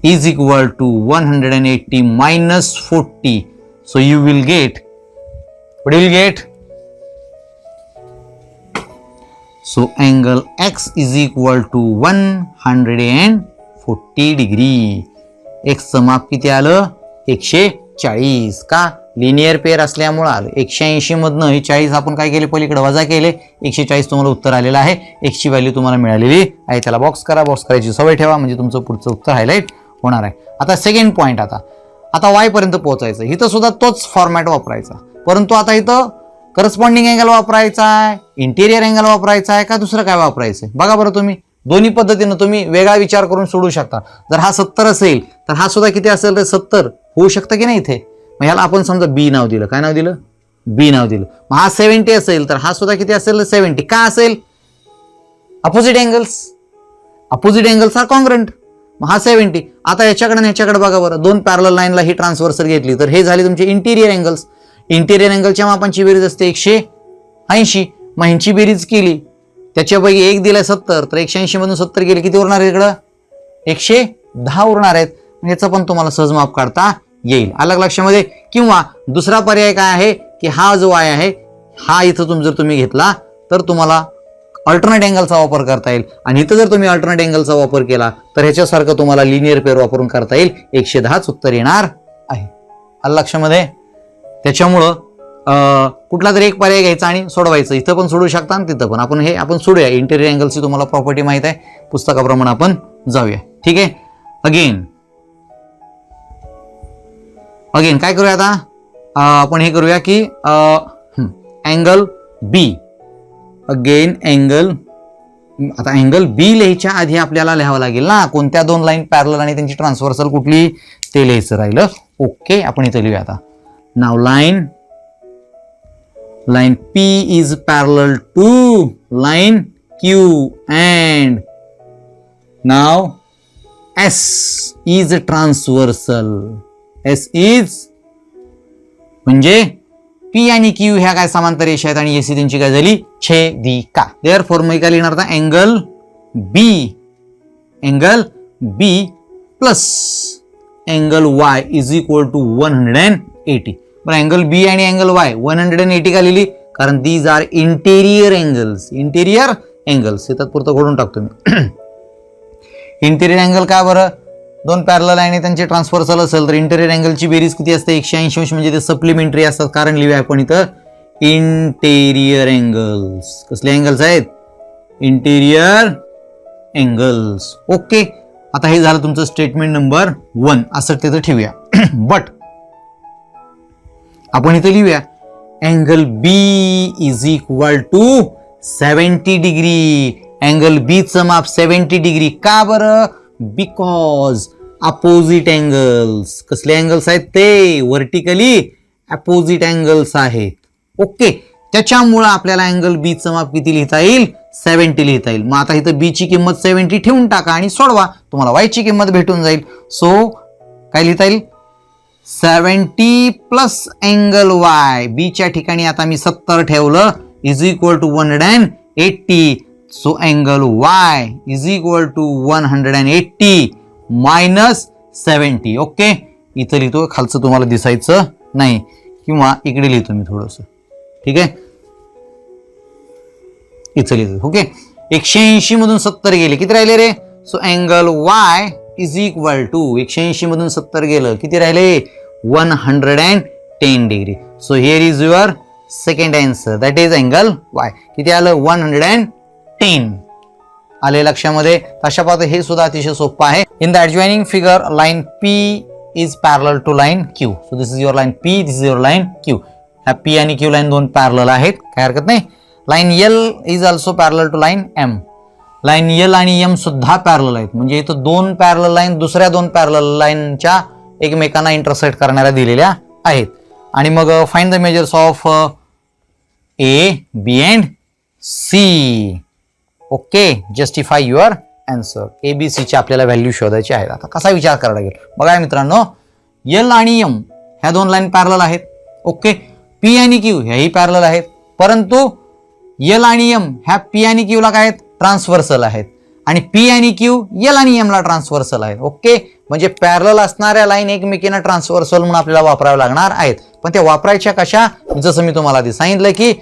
is equal to 180 minus 40. So you will get, what you will get? So angle x is equal to 140 degree. x चं माप किती आलं? 140. का? लिनियर पेअर असल्यामुळे आलं. 180 मधनं हे 40 आपण काय केले? पलीकडे वजा केले. 140 तुम्हाला उत्तर आलेलं आहे. x ची व्हॅल्यू तुम्हाला मिळालेली आहे. त्याला बॉक्स करा. बॉक्स करायची सवय ठेवा, म्हणजे तुमचं पुढचं उत्तर हायलाइट होणार आहे. आता सेकंड पॉइंट. आता y पर्यंत पोहोचायचं. इथं सुद्धा तोच फॉर्मॅट वापरायचा, परंतु आता इथं करस्पॉन्डिंग अँगल वापरायचा आहे, इंटेरियर अँगल वापरायचा आहे का दुसरं काय वापरायचं? बघा बरं, तुम्ही दोन्ही पद्धतीनं तुम्ही वेगळा विचार करून सोडू शकता. जर हा 70 असेल तर हा सुद्धा किती असेल? तर 70 होऊ शकतं की नाही इथे. मग ह्याला आपण समजा बी नाव दिलं. काय नाव दिलं? बी नाव दिलं. मग हा 70 असेल तर हा सुद्धा किती असेल? 70. का असेल? Opposite angles. Opposite angles are congruent. मग हा 70. आता याच्याकडे आणि ह्याच्याकडे बघा बरं, दोन पॅरलल लाईनला ही ट्रान्सव्हर्सल घेतली तर हे झाले तुमचे इंटिरियर अँगल्स. इंटिरियर अँगलच्या मापांची बेरीज असते 180. मग ह्यांची बेरीज केली, त्याच्यापैकी एक दिलाय 70, तर 180 मधून 70 गेले, किती उरणार आहे इकडं? 110 उरणार आहेत. याचं पण तुम्हाला सहज माप काढता येईल. अलग लक्षामध्ये. किंवा दुसरा पर्याय काय आहे की हा जो y आहे हा इथं जर तुम्ही घेतला तर तुम्हाला अल्टरनेट अँगलचा वापर करता येईल. आणि इथं जर तुम्ही अल्टरनेट अँगलचा वापर केला तर ह्याच्यासारखं तुम्हाला लिनियर पेअर वापरून करता येईल. 110च उत्तर येणार आहे. अलग लक्षामध्ये. त्याच्यामुळं कुठला तरी एक पर्याय घ्यायचा आणि सोडवायचं. इथं पण सोडू शकता आणि तिथं पण. आपण सोडूया. इंटेरियर अँगलची तुम्हाला प्रॉपर्टी माहित आहे, पुस्तकाप्रमाणे आपण जाऊया. ठीक आहे. अगेन काय करूया आता? आपण हे करूया की अँगल बी. Again angle. आता अँगल बी लिहायच्या आधी आपल्याला लिहावं लागेल ना कोणत्या दोन लाईन पॅरलल आणि त्यांची ट्रान्सव्हर्सल कुठली ते लिहायचं राहिलं. ओके, आपण इथं लिहूया आता. नाव line P is parallel to line Q and now S is transversal. S is म्हणजे P आणि Q ह्या काय समांतर रेषा आहेत आणि S त्यांची काय झाली? छेदिका. Therefore मी काय लिहिणार आता? Angle B plus angle Y is equal to 180. पण अँगल बी आणि अँगल वाय 180 का लिहिली? कारण these are interior angles. Interior angles हे तात्पुरतं घडून टाकतो मी. इंटेरियर अँगल का बरं? दोन पॅरलल आणि त्यांचे ट्रान्सव्हर्सल असेल तर इंटेरियर अँगलची बेरीज किती असते? 180 अंश. म्हणजे ते सप्लिमेंटरी असतात. कारण लिहूया आपण इथं इंटेरियर अँगल्स. कसले अँगल्स आहेत? Interior angles. ओके. आता हे झालं तुमचं स्टेटमेंट नंबर 1. असं तिथं ठेवूया. बट आपण इथे लिहूया angle B is equal to 70 degree. Angle B चं माप 70 डिग्री. का बरं? Because opposite angles. कसले अँगल्स आहेत ते? व्हर्टिकली अपोजिट अँगल्स आहेत. ओके. त्याच्यामुळं आपल्याला अँगल बी चं माप किती लिहिता येईल? 70 लिहिता येईल. मग आता इथं बी ची किंमत 70 ठेवून टाका आणि सोडवा, तुम्हाला वाय ची किंमत भेटून जाईल. सो काय लिहिता येईल? 70 प्लस अँगल वाय. बी च्या ठिकाणी आता मी 70 ठेवलं is equal to 180. So angle Y is equal to 180 minus 70. Okay. इथं लिहितो, खालचं तुम्हाला दिसायचं नाही, किंवा इकडे लिहितो मी थोडंसं. ठीक आहे. इथं लिहितो. ओके. 180 मधून 70 गेले, किती राहिले रे? So angle Y is equal to 180 मधून 70 गेलं, किती राहिले? 110 degree. So here is your second answer, that is angle Y. किती आलं? 110 आले लक्षामध्ये. अशा पाहता हे सुद्धा अतिशय सोपं आहे. In the adjoining figure line P is parallel to line Q. So this is your line P, this is your line Q. ह्या पी आणि क्यू लाईन दोन पॅरलल आहेत, काय हरकत नाही. Line L is also parallel to line M. Line L आणि M सुद्धा parallel आहेत, म्हणजे इथं दोन पॅरलल लाईन दुसऱ्या दोन पॅरलल लाईनच्या एकमेकांना इंटरसेक्ट करणाऱ्या दिलेल्या आहेत. आणि मग find the measures of A, B and C. Okay, justify your answer. A B C ची आपल्याला व्हॅल्यू शोधायची आहेत. आता कसा विचार करायला लागेल बघा मित्रांनो. एल आणि एम ह्या दोन लाईन पॅरलल आहेत. ओके, पी आणि क्यू ह्याही पॅरलल आहेत, परंतु एल आणि एम ह्या पी आणि क्यू ला काय आहेत, ट्रान्सव्हर्सल आहेत. आणि पी आणि क्यू एल आणि एम ला ट्रान्सव्हर्सल आहेत. ओके, म्हणजे पॅरलल असणाऱ्या लाईन एकमेकींना ट्रान्सव्हर्सल म्हणून आपल्याला वापराव्या लागणार आहेत. पण त्या वापरायच्या कशा, जसं मी तुम्हाला आधी सांगितलं की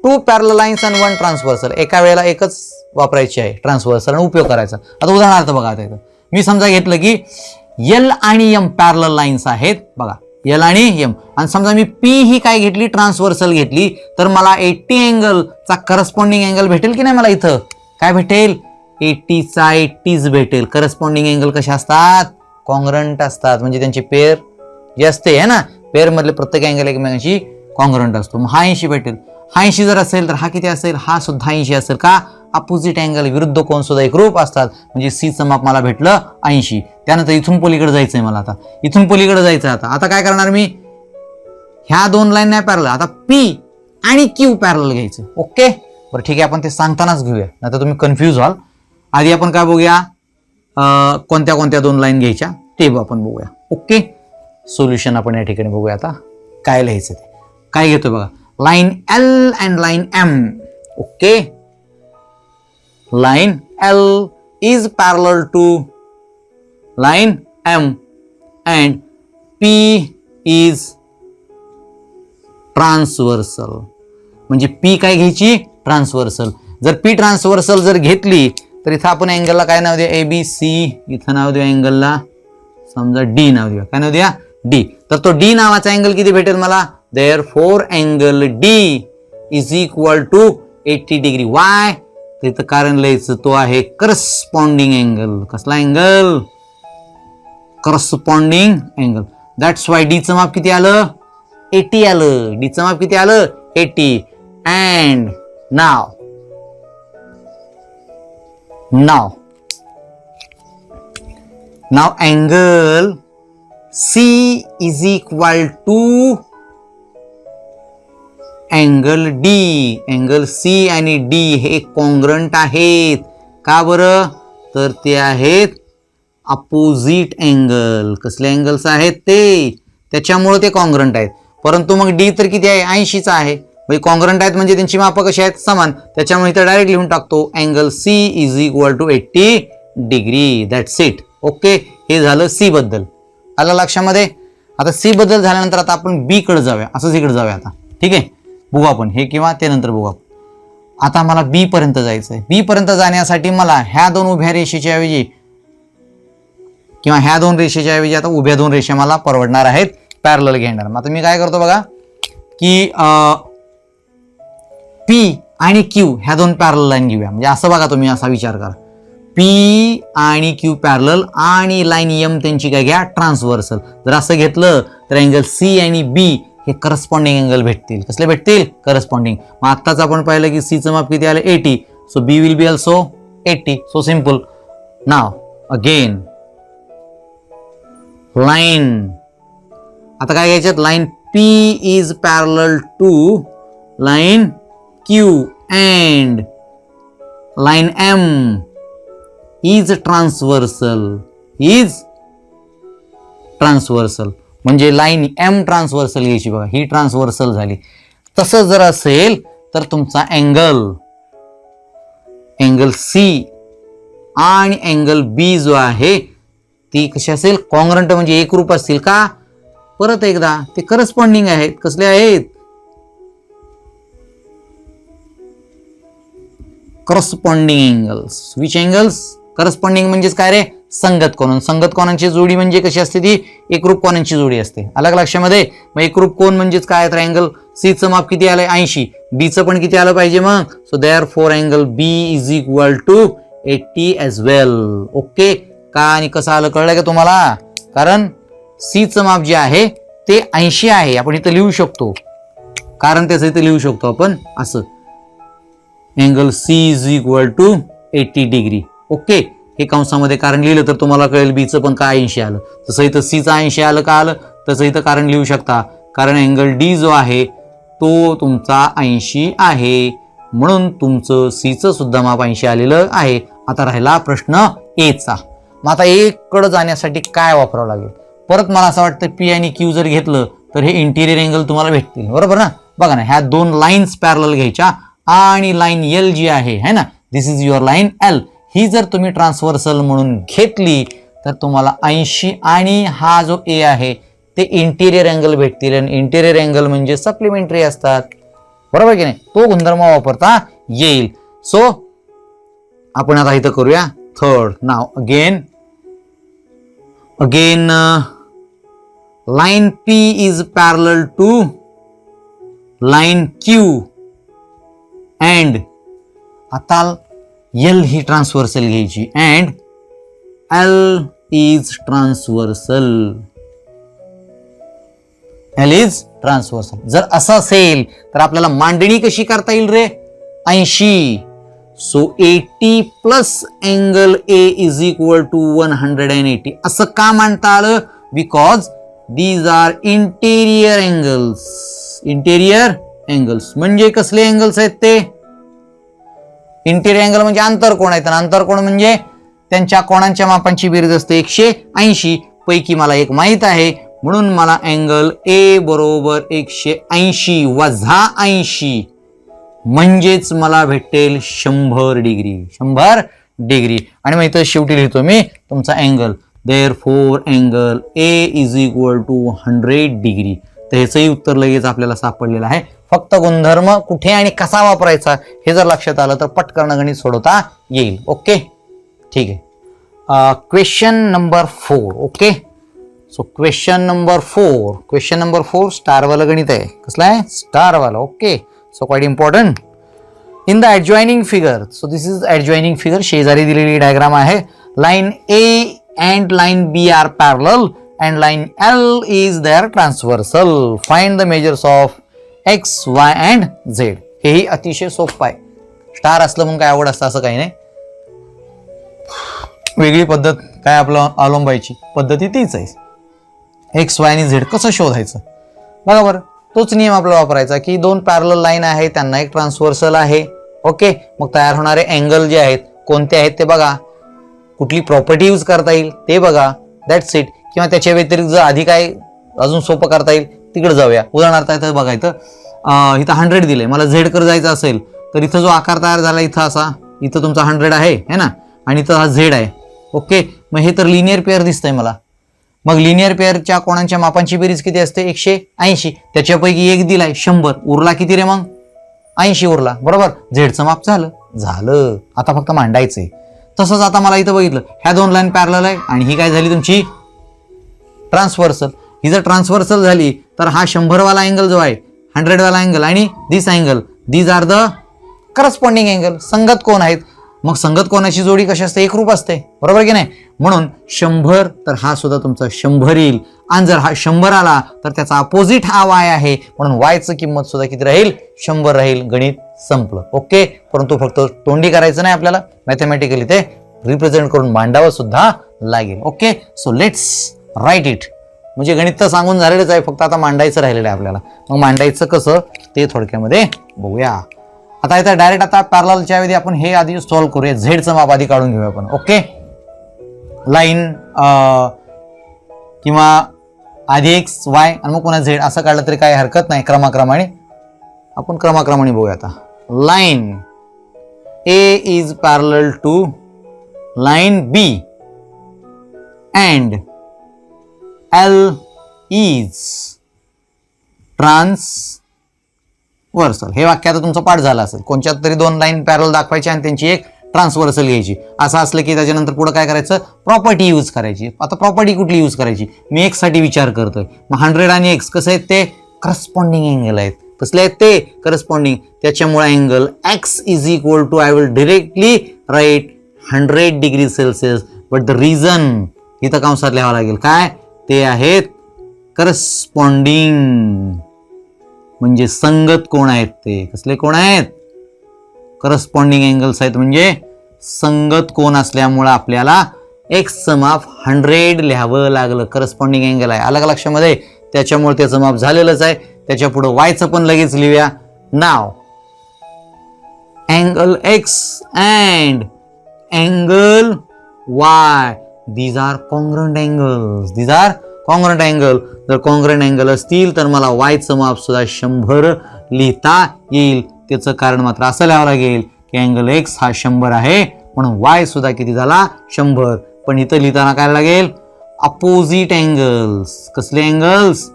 2 पॅरलल लाईन्स आणि 1 ट्रान्सव्हर्सल, एका वेळेला एकच वापरायची आहे ट्रान्सव्हर्सल आणि उपयोग करायचा. आता उदाहरणार्थ बघा, आता इथं मी समजा घेतलं की एल आणि एम पॅरलल लाईन्स आहेत बघा, एल आणि एम, आणि समजा मी पी ही काय घेतली, ट्रान्सव्हर्सल घेतली, तर मला 80 अँगलचा करस्पॉन्डिंग अँगल भेटेल की नाही. मला इथं काय भेटेल, 80चा 80च भेटेल. करस्पॉन्डिंग अँगल कशा असतात, कॉन्ग्रंट असतात, म्हणजे त्यांची पेअर जे असते आहे ना, पेअर मधले प्रत्येक अँगल एकमेकांशी कॉन्ग्रंट असतो. मग हा 80 भेटेल. हा 80 जर असेल तर हा किती असेल, हा सुद्धा 80 असेल. का, अपोजिट अँगल विरुद्ध कोण सुद्धा एकरूप असतात, म्हणजे सी चं माप मला भेटलं 80. त्यानंतर इथून पलीकडे जायचंय मला, आता इथून पलीकडे जायचं. आता काय करणार मी, ह्या दोन लाईन नाही पॅरलल, आता पी आणि क्यू पॅरलल घ्यायचं. ओके, बरं ठीक आहे, आपण ते सांगतानाच घेऊया, नाहीतर तुम्ही कन्फ्यूज व्हाल. आधी आपण काय बघूया, कोणत्या कोणत्या दोन लाईन घ्यायच्या ते आपण बघूया. ओके, सोल्युशन आपण या ठिकाणी बघूया. आता काय लिहायचं ते, काय घेतोय बघा, line L and line M. Okay, line L is parallel to line M and P is transversal. म्हणजे पी काय घ्यायची, ट्रान्सव्हर्सल. जर पी ट्रान्सव्हर्सल जर घेतली तर इथं आपण अँगलला काय नाव देऊया, ए बी सी. इथं नाव देऊया अँगलला समजा डी नाव देऊया. काय नाव देऊया, डी. तर तो डी नावाचा अँगल किती भेटेल मला, therefore angle D is equal to 80 degree. Why, तिथं कारण लिहायचं, तो आहे करस्पॉन्डिंग अँगल. कसला angle, corresponding angle. That's why D चं माप किती आलं, 80 आलं. डी चं माप किती आलं, 80. And now angle C is equal to angle D. Angle C आणि D हे कॉन्ग्रंट आहेत. का बरं, तर ते आहेत अपोजिट अँगल. कसले अँगल्स आहेत ते, त्याच्यामुळे ते कॉन्ग्रंट आहेत. परंतु मग D तर किती आहे, 80चा आहे. म्हणजे कॉन्ग्रंट आहेत म्हणजे त्यांची मापं कशी आहेत, समान. त्याच्यामुळे इथं डायरेक्ट लिहून टाकतो, angle C is equal to 80 degree. That's it. Okay, हे झालं C बद्दल. आलं लक्षामध्ये. आता C बद्दल झाल्यानंतर आता आपण B कडे जाऊया, असंच इकडे जाऊया आता. ठीक आहे, बघू आपण हे किंवा ते नंतर बघू आपण. आता मला B पर्यंत जायचंय. B पर्यंत जाण्यासाठी मला ह्या दोन उभ्या रेषेच्या ऐवजी किंवा ह्या दोन रेषेच्या ऐवजी आता उभ्या दोन रेषा मला परवडणार आहेत, पॅरलल घेणार. मग आता मी काय करतो बघा की P आणि Q ह्या दोन पॅरलल लाईन घेऊया. म्हणजे असं बघा, तुम्ही असा विचार करा, P आणि Q पॅरलल आणि लाईन M त्यांची काय घ्या, ट्रान्सव्हर्सल. जर असं घेतलं तर अँगल C आणि B हे करस्पॉन्डिंग अँगल भेटतील. कसले भेटतील, करस्पॉन्डिंग. मग आत्ताच आपण पाहिलं की C चं माप किती आलं, 80. So B will be also 80. So simple. Now again line, आता काय घ्यायच्यात, line P is parallel to line Q and line M is transversal. म्हणजे लाईन M ट्रान्सव्हर्सल घ्यायची बघा, ही ट्रान्सव्हर्सल झाली. तसं जर असेल तर तुमचा अँगल C आणि अँगल B जो आहे ती कशी असेल, कॉन्ग्रंट म्हणजे एकरूप असतील. का, परत एकदा ते करस्पॉन्डिंग आहेत. कसले आहेत, corresponding angles. Which angles, corresponding म्हणजेच काय रे, संगत कोन. संगत कोनांची जोडी म्हणजे कशी असते, ती एकरूप कोनांची जोडी असते. अलग लक्षामध्ये. मग एकरूप कोन म्हणजेच काय, तर अँगल C चं माप किती आलंय, 80. B चं पण किती आलं पाहिजे मग. So therefore angle B is equal to 80 as well. Okay, का आणि कसं आलं कळलं का तुम्हाला, कारण सीचं माप जे आहे ते 80 आहे. आपण इथं लिहू शकतो, कारण त्याचं इथं लिहू शकतो आपण असं, angle C is equal to 80 degree. Okay, हे कंसामध्ये कारण लिहिलं तर तुम्हाला कळेल बीचं पण काय 80 आलं. तसं इथं सीचं 80 आलं का आलं, तसं इथं कारण लिहू शकता, कारण अँगल डी जो आहे तो तुमचा 80 आहे, म्हणून तुमचं सीचं सुद्धा माप 80 आलेलं आहे. आता राहिला प्रश्न एचा. मग आता ए कडे जाण्यासाठी काय वापरावं लागेल? परत मला असं वाटतं पी आणि क्यू जर घेतलं तर हे इंटिरियर अँगल तुम्हाला भेटतील, बरोबर ना. बघा ना, ह्या दोन लाईन्स पॅरलल घ्यायच्या आणि लाईन एल जी आहे ना, दिस इज युअर लाईन एल, ही जर तुम्ही ट्रान्सव्हर्सल म्हणून घेतली तर तुम्हाला 80 आणि हा जो ए आहे ते इंटिरियर अँगल भेटतील. आणि इंटिरियर अँगल म्हणजे सप्लिमेंटरी असतात, बरोबर की नाही. तो गुणधर्म वापरता येईल. सो आपण आता इथं करूया third. Now again line P is parallel to line Q and आता एल ही ट्रान्सव्हर्सल घ्यायची and L is transversal. L is transversal. जर असं असेल तर आपल्याला मांडणी कशी करता येईल रे? 80. So 80 plus angle A is equal to 180. असं का मांडता आलं? Because these are interior angles. Interior angles म्हणजे कसले अँगल्स आहेत ते? इंटेरियर अँगल म्हणजे आंतरकोन आहेत. आंतरकोन म्हणजे त्यांच्या कोणांच्या मापांची बेरीज असते 180 पैकी मला एक माहित आहे, म्हणून मला अँगल ए बरोबर 180 वजा 80 म्हणजेच मला भेटेल 100 डिग्री. 100 डिग्री. आणि मग इथं शेवटी लिहितो मी तुमचा angle. Therefore angle A is equal to 100 degree. तर ह्याचंही उत्तर लगेच आपल्याला सापडलेलं आहे. फक्त गुणधर्म कुठे आणि कसा वापरायचा हे जर लक्षात आलं तर पटकन गणित सोडवता येईल. ओके, ठीक आहे. Question number 4. Okay, so question number 4 स्टारवालं गणित आहे. कसलं आहे? स्टारवाला. Okay, so quite important. In the adjoining figure, so this is adjoining figure, शेजारी दिलेली डायग्राम आहे. Line A and line B are parallel and line L is their transversal. Find the measures of X, Y and Z. हेही अतिशय सोपं आहे. Star असलं म्हणून काय आवड असतं असं काही नाही. वेगळी पद्धत काय आपलं अवलंबायची पद्धती तीच आहे. X, Y आणि Z कसं शोधायचं? बघा बरं, तोच नियम आपला वापरायचा की दोन पॅरलल लाईन आहे, त्यांना एक ट्रान्सव्हर्सल आहे. ओके, मग तयार होणारे अँगल जे आहेत कोणते आहेत ते बघा, कुठली प्रॉपर्टी यूज करता येईल ते बघा. That's it. किंवा त्याच्या व्यतिरिक्त जर आधी काय अजून सोपं करता येईल तिकडे जाऊया. उदाहरणार्थ इथं बघा, इथं 100 दिले, मला झेड कर जायचं असेल तर इथं जो आकार तयार झाला इथं असा, इथं तुमचा 100 आहे है ना, आणि इथं हा झेड आहे. ओके, मग हे तर लिनियर पेअर दिसतंय मला. मग लिनियर पेअरच्या कोणांच्या मापांची बेरीज किती असते? 180. त्याच्यापैकी एक दिलाय 100, उरला किती रे? मग 80 उरला, बरोबर. झेडचं माप झालं. आता फक्त मांडायचंय. तसंच आता मला इथं बघितलं ह्या दोन लाईन पॅरलल आहे आणि ही काय झाली तुमची ट्रान्सव्हर्सल. ही जर ट्रान्सव्हर्सल झाली तर हा 100 वाला अँगल जो आहे 100 वाला अँगल आणि this angle, these are the corresponding angle. संगत कोण आहेत. मग संगत कोणाची जोडी कशी असते? एकरूप असते, बरोबर की नाही. म्हणून 100 तर हा सुद्धा तुमचा 100 येईल. आणि जर हा 100 आला तर त्याचा अपोजिट हा वाय आहे, म्हणून वायचं किंमत सुद्धा किती राहील? 100 राहील. गणित संपलं. ओके, परंतु फक्त तोंडी करायचं नाही, आपल्याला मॅथमॅटिकली ते रिप्रेझेंट करून मांडावं सुद्धा लागेल. Okay, so let's write it. म्हणजे गणित तर सांगून झालेलंच आहे, फक्त आता मांडायचं राहिलेलं आहे आपल्याला. मग मांडायचं कसं ते थोडक्यामध्ये बघूया. आता इथं डायरेक्ट आता पॅरललच्या वेळी आपण हे आधी सॉल्व्ह करूया. झेडचं माप आधी काढून घेऊया आपण. ओके, लाईन किंवा आधी एक्स वाय आणि मग पुन्हा झेड असं काढलं तरी काही हरकत नाही. क्रमाक्रमाने आपण बघूया. आता line A is parallel to line B and L is transversal. हे वाक्य आता तुमचं पाठ झालं असेल. कोणत्यात तरी दोन लाईन पॅरल दाखवायची आणि त्यांची एक ट्रान्सव्हर्सल घ्यायची. असं असलं की त्याच्यानंतर पुढे काय करायचं? प्रॉपर्टी यूज करायची. आता प्रॉपर्टी कुठली यूज करायची? मी एक्स साठी विचार करतोय. मग 100 आणि एक्स कसं आहेत? ते करस्पॉन्डिंग अँगल आहेत. कसले आहेत ते? करस्पॉन्डिंग. त्याच्यामुळे angle X is equal to, I will directly write 100 degree Celsius. But the reason इथं कंसात लिहावं लागेल काय? ते आहेत करस्पॉन्डिंग, म्हणजे संगत कोण आहेत. ते कसले कोण आहेत? करस्पॉन्डिंग अँगल्स आहेत, म्हणजे संगत कोण असल्यामुळे आपल्याला एक्सचं माप 100 लिहावं लागलं. करस्पॉन्डिंग अँगल आहे, अलग लक्षामध्ये, त्याच्यामुळे त्याचं माप झालेलंच आहे. त्याच्या पुढे वायचं पण लगेच लिहूया. Now angle X and angle Y, these are congruent angles. These are congruent angle. जर कॉन्ग्रुएंट अँगल असतील तर मला वायचं माप सुद्धा 100 लिहिता येईल. त्याचं कारण मात्र असं लिहावं लागेल की अँगल एक्स हा 100 आहे, म्हणून वाय सुद्धा किती झाला? 100. पण इथं लिहिताना काय लागेल? Opposite angles. कसले angles?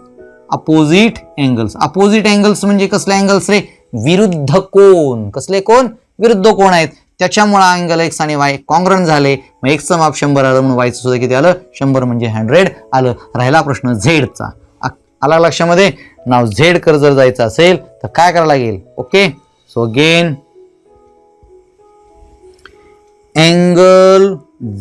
Opposite angles. Opposite angles म्हणजे कसले अँगल्स रे? विरुद्ध कोण. कसले कोण? विरुद्ध कोण आहेत. त्याच्यामुळे अँगल एक्स आणि वाय कॉन्ग्रुएंट झाले. मग एक्सचं माप 100 आलं, म्हणून वायचं सुद्धा किती आलं? 100 म्हणजे 100 आलं. राहिला प्रश्न झेडचा. आला लक्षामध्ये? नाव झेड कर जर जायचं असेल तर काय करावं लागेल? Okay, so again angle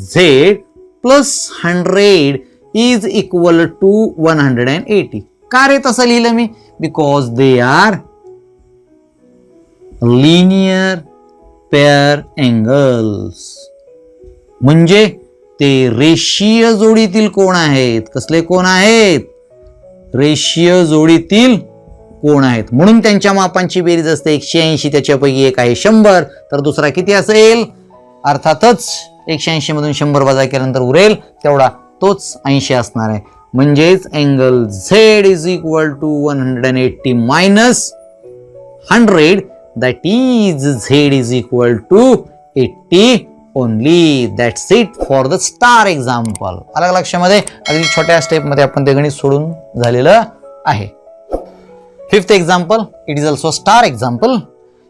Z plus 100 is equal to 180. का रे तसं लिहिलं मी? Because they are linear pair angles, म्हणजे ते रेषीय जोडीतील कोण आहेत. कसले कोण आहेत? रेषीय जोडीतील कोण आहेत, म्हणून त्यांच्या मापांची बेरीज असते 180. त्याच्यापैकी एक आहे 100, तर दुसरा किती असेल? अर्थातच 180 मधून 100 वजा केल्यानंतर उरेल तेवढा, तोच 80 असणार आहे. म्हणजेच angle Z is equal to 180 minus 100, that is Z is equal to 80 only. That's it for the star example. अलग लक्षामध्ये अगदी छोट्या स्टेपमध्ये आपण ते गणित सोडून झालेलं आहे. Fifth example, it is also star example.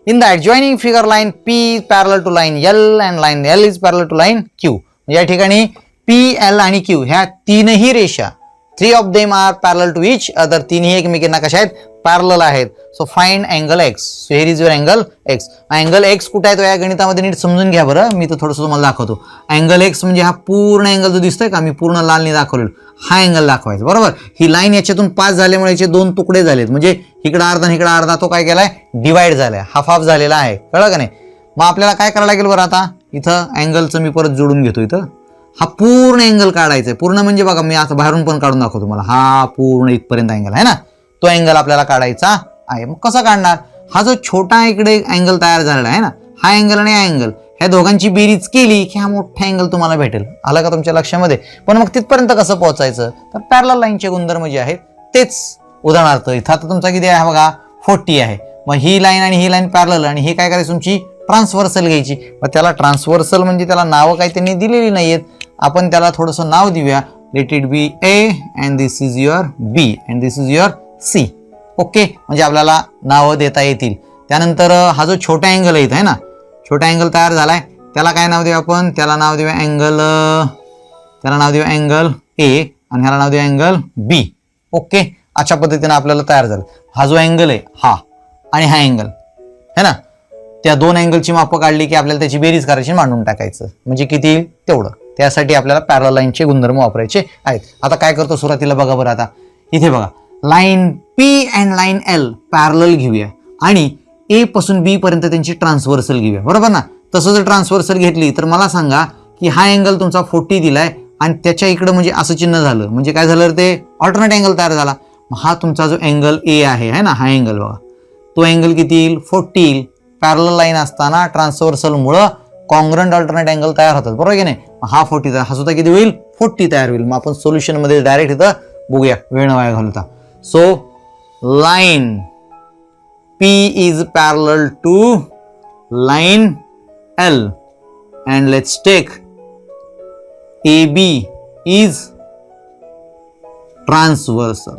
In the adjoining figure, line P is parallel to line L and line L is parallel to line Q. या ठिकाणी P, L आणि Q ह्या तीनही रेषा, 3 of them are parallel to each other. तीनही एकमेकांना कशा आहेत? पॅरलल आहेत. So find angle x. So here is your angle x. Angle x कुठे आहे तो या गणितामध्ये नीट समजून घ्या बरं. मी तर थोडंसं तुम्हाला दाखवतो. अँगल एक्स म्हणजे हा पूर्ण अँगल जो दिसतोय का, मी पूर्ण लालने दाखवलेलो, हा अँगल दाखवायचा. बरोबर. ही लाईन याच्यातून पास झाल्यामुळे याचे 2 तुकडे झालेत, म्हणजे इकडं अर्धा आणि इकडं अर्धा, तो काय केलाय? डिवाइड झालाय, हाफ हाफ झालेला आहे. कळलं का नाही? मग आपल्याला काय करायला लागेल बरं आता? इथं अँगलचं मी परत जोडून घेतो. इथं हा पूर्ण अँगल काढायचा आहे. पूर्ण म्हणजे बघा, मी आता बाहेरून पण काढून दाखवतो तुम्हाला. हा पूर्ण इथपर्यंत अँगल आहे ना, तो अँगल आपल्याला काढायचा आहे. मग कसं काढणार? हा जो छोटा इकडे अँगल तयार झालेला आहे ना, हा अँगल आणि हा अँगल, ह्या दोघांची बेरीज केली की हा मोठा अँगल तुम्हाला भेटेल. आलं का तुमच्या लक्षामध्ये? पण मग तिथपर्यंत कसं पोहोचायचं? तर पॅरलल लाईनचे गुणधर्म जे आहेत तेच. उदाहरणार्थ इथं आता तुमचा किती आहे बघा? 40 आहे. मग ही लाईन आणि ही लाईन पॅरलल, आणि ही काय करायची? तुमची ट्रान्सव्हर्सल घ्यायची. मग त्याला ट्रान्सव्हर्सल म्हणजे त्याला नावं काही त्यांनी दिलेली नाहीयेत, आपण त्याला थोडंसं नाव देऊया. Let it be A and this is your B and this is your C. Okay, म्हणजे आपल्याला नावं देता येतील. त्यानंतर हा जो छोटा अँगल आहे ना, छोटा अँगल तयार झालाय, त्याला काय नाव देऊ आपण? त्याला नाव देऊया अँगल, त्याला नाव देऊया अँगल ए आणि ह्याला नाव देऊया अँगल बी. ओके, अशा पद्धतीने आपल्याला तयार झालं. हा जो अँगल आहे हा आणि हा अँगल है ना, त्या 2 अँगलची मापं काढली की आपल्याला त्याची बेरीज करायची, मांडून टाकायचं, म्हणजे किती येईल तेवढं. त्यासाठी आपल्याला पॅरलल लाईनचे गुणधर्म वापरायचे आहेत. आता काय करतो सुरुवातीला बघा बरं. आता इथे बघा, line P and line L parallel घेऊया आणि ए पासून बी पर्यंत त्यांची ट्रान्सव्हर्सल घेऊया. बरोबर ना? तसं जर ट्रान्सव्हर्सल घेतली तर मला सांगा की हा अँगल तुमचा 40 दिलाय आणि त्याच्या इकडं म्हणजे असं चिन्ह झालं, म्हणजे काय झालं? ते ऑल्टरनेट अँगल तयार झाला. हा तुमचा जो अँगल ए आहे ना, हा अँगल बघा, तो अँगल किती येईल? 40 येईल. पॅरलल लाईन असताना ट्रान्सव्हर्सल मुळे कॉन्ग्रुएंट अल्टरनेट अँगल तयार होतात. बरोबर की नाही? हा 40, हा सुद्धा किती होईल? 40 तयार होईल. मग आपण सोल्युशन मध्ये डायरेक्ट इथं बघूया, वेळ न वाया घालवता. So line P is parallel to line L and let's take AB is transversal.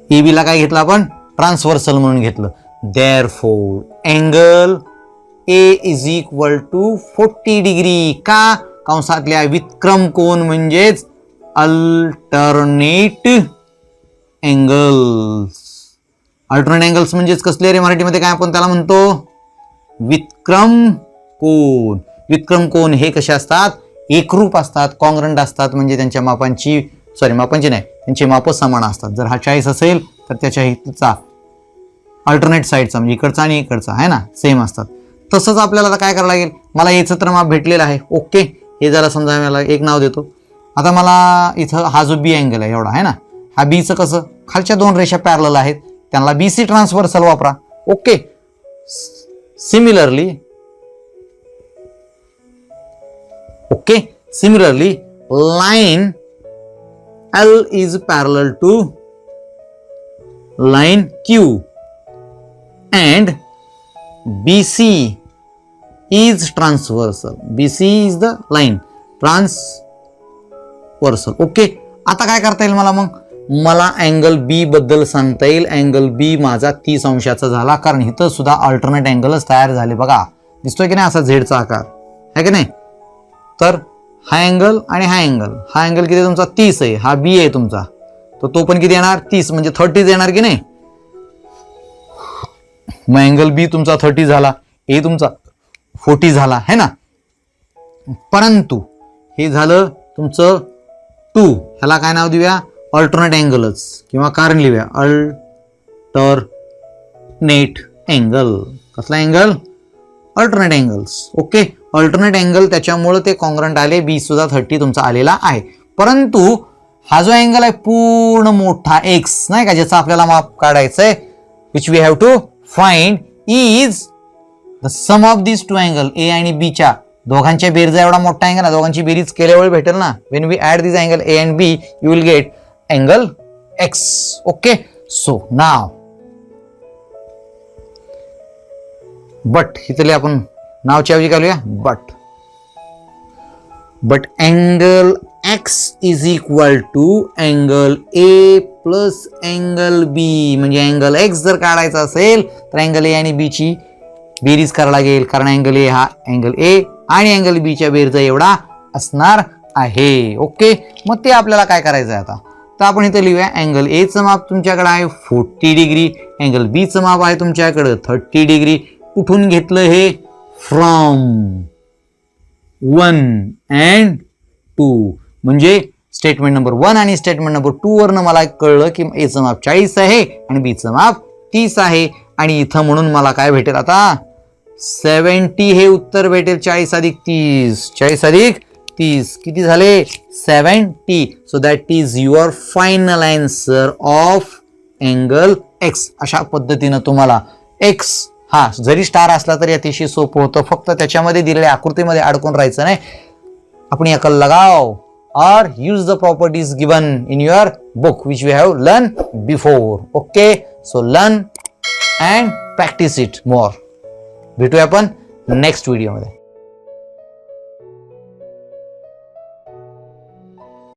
AB ला काय घेतलं आपण? ट्रान्सव्हर्सल म्हणून घेतलं. Therefore angle A is equal to 40 degree. का? कंसातल्या व्युत्क्रम कोन म्हणजेच अल्टरनेट अँगल्स. अल्टरनेट अँगल्स म्हणजेच कसले रे मराठीमध्ये? काय आपण त्याला म्हणतो? व्युत्क्रम कोन. व्युत्क्रम कोन हे कसे असतात? एकरूप असतात, कॉन्ग्रुएंट असतात, म्हणजे त्यांच्या मापांची सॉरी मापांची नाही, त्यांची माप समान असतात. जर हा 40 असेल तर त्याच्या इथचा अल्टरनेट साईडचा म्हणजे इकडचा आणि इकडचा आहे ना सेम असतात. तसंच आपल्याला आता काय करावं लागेल, मला याचं तर माप भेटलेलं आहे. ओके, हे जरा समजा मला एक नाव देतो. आता मला इथं हा जो बी अँगल आहे एवढा आहे ना, हा बीचं कसं खालच्या 2 रेषा पॅरलल आहेत त्यांना बीसी ट्रान्सव्हर्सल वापरा. Okay, similarly line L is parallel to line Q and BC is transversal. BC is the line transversal. Okay, आता काय करता येईल मला अँगल बी बद्दल सांगता येईल. अँगल बी माझा 30 अंशाचा झाला, कारण इथं सुद्धा अल्टरनेट अँगलच तयार झाले. बघा दिसतोय की नाही असा झेडचा आकार आहे की नाही. तर हा अँगल आणि हा अँगल किती तुमचा 30 आहे, हा बी आहे तुमचा, तर तो पण किती येणार 30 म्हणजे 30 येणार की नाही. मग अँगल बी तुमचा 30 झाला, ए तुमचा 40 झाला है ना. परंतु हे झालं तुमचं 2, ह्याला काय नाव देऊया, अल्टरनेट अँगलच किंवा कारण लिहूया अल्टरनेट अँगल. कसला angle, alternate angles. Okay, alternate angle त्याच्यामुळे ते कॉन्ग्रंट आले, बी सुद्धा 30 तुमचा आलेला आहे. परंतु हा जो अँगल आहे पूर्ण मोठा एक्स नाही का, ज्याचा आपल्याला माप काढायचं आहे, which we have to find is the sum of this 2 angle, A आणि बी च्या दोघांच्या बेरजा एवढा मोठा अँगल, दोघांची बेरीज केल्यावर भेटेल ना. When we add this angle A and B you will get angle X. Okay, so now but इथले आपण नावच्या ऐवजी घालूया but angle X is equal to angle A plus angle B. म्हणजे अँगल एक्स जर काढायचा असेल तर अँगल ए आणि बी ची बेरीज करावं लागेल, कारण अँगल ए हा अँगल ए आणि अँगल बी च्या बेरजा एवढा असणार आहे. ओके, मग ते आपल्याला काय करायचं आहे आता, तर आपण इथे लिहूया अँगल ए चं माप तुमच्याकडे आहे 40 डिग्री, अँगल बी चं माप आहे तुमच्याकडे 30 डिग्री. कुठून घेतलं हे, फ्रॉम 1 and 2. म्हणजे स्टेटमेंट नंबर 1 आणि स्टेटमेंट नंबर 2 वरनं मला कळलं की ए चं माप 40 आहे आणि बी चं माप 30 आहे. आणि इथं म्हणून मला काय भेटेल आता 70 हे उत्तर भेटेल. 40 अधिक 30, 40 अधिक 30 किती झाले 70. So that is your final answer of angle x. अशा पद्धतीनं तुम्हाला एक्स हा जरी स्टार असला तरी अतिशय सोपं होतं, फक्त त्याच्यामध्ये दिलेल्या आकृतीमध्ये अडकून राहायचं नाही. अपनी अकल लगाओ और use the properties given in your book which we have learn before. Okay, so learn and practise it more. भेटूया आपण नेक्स्ट व्हिडिओमध्ये.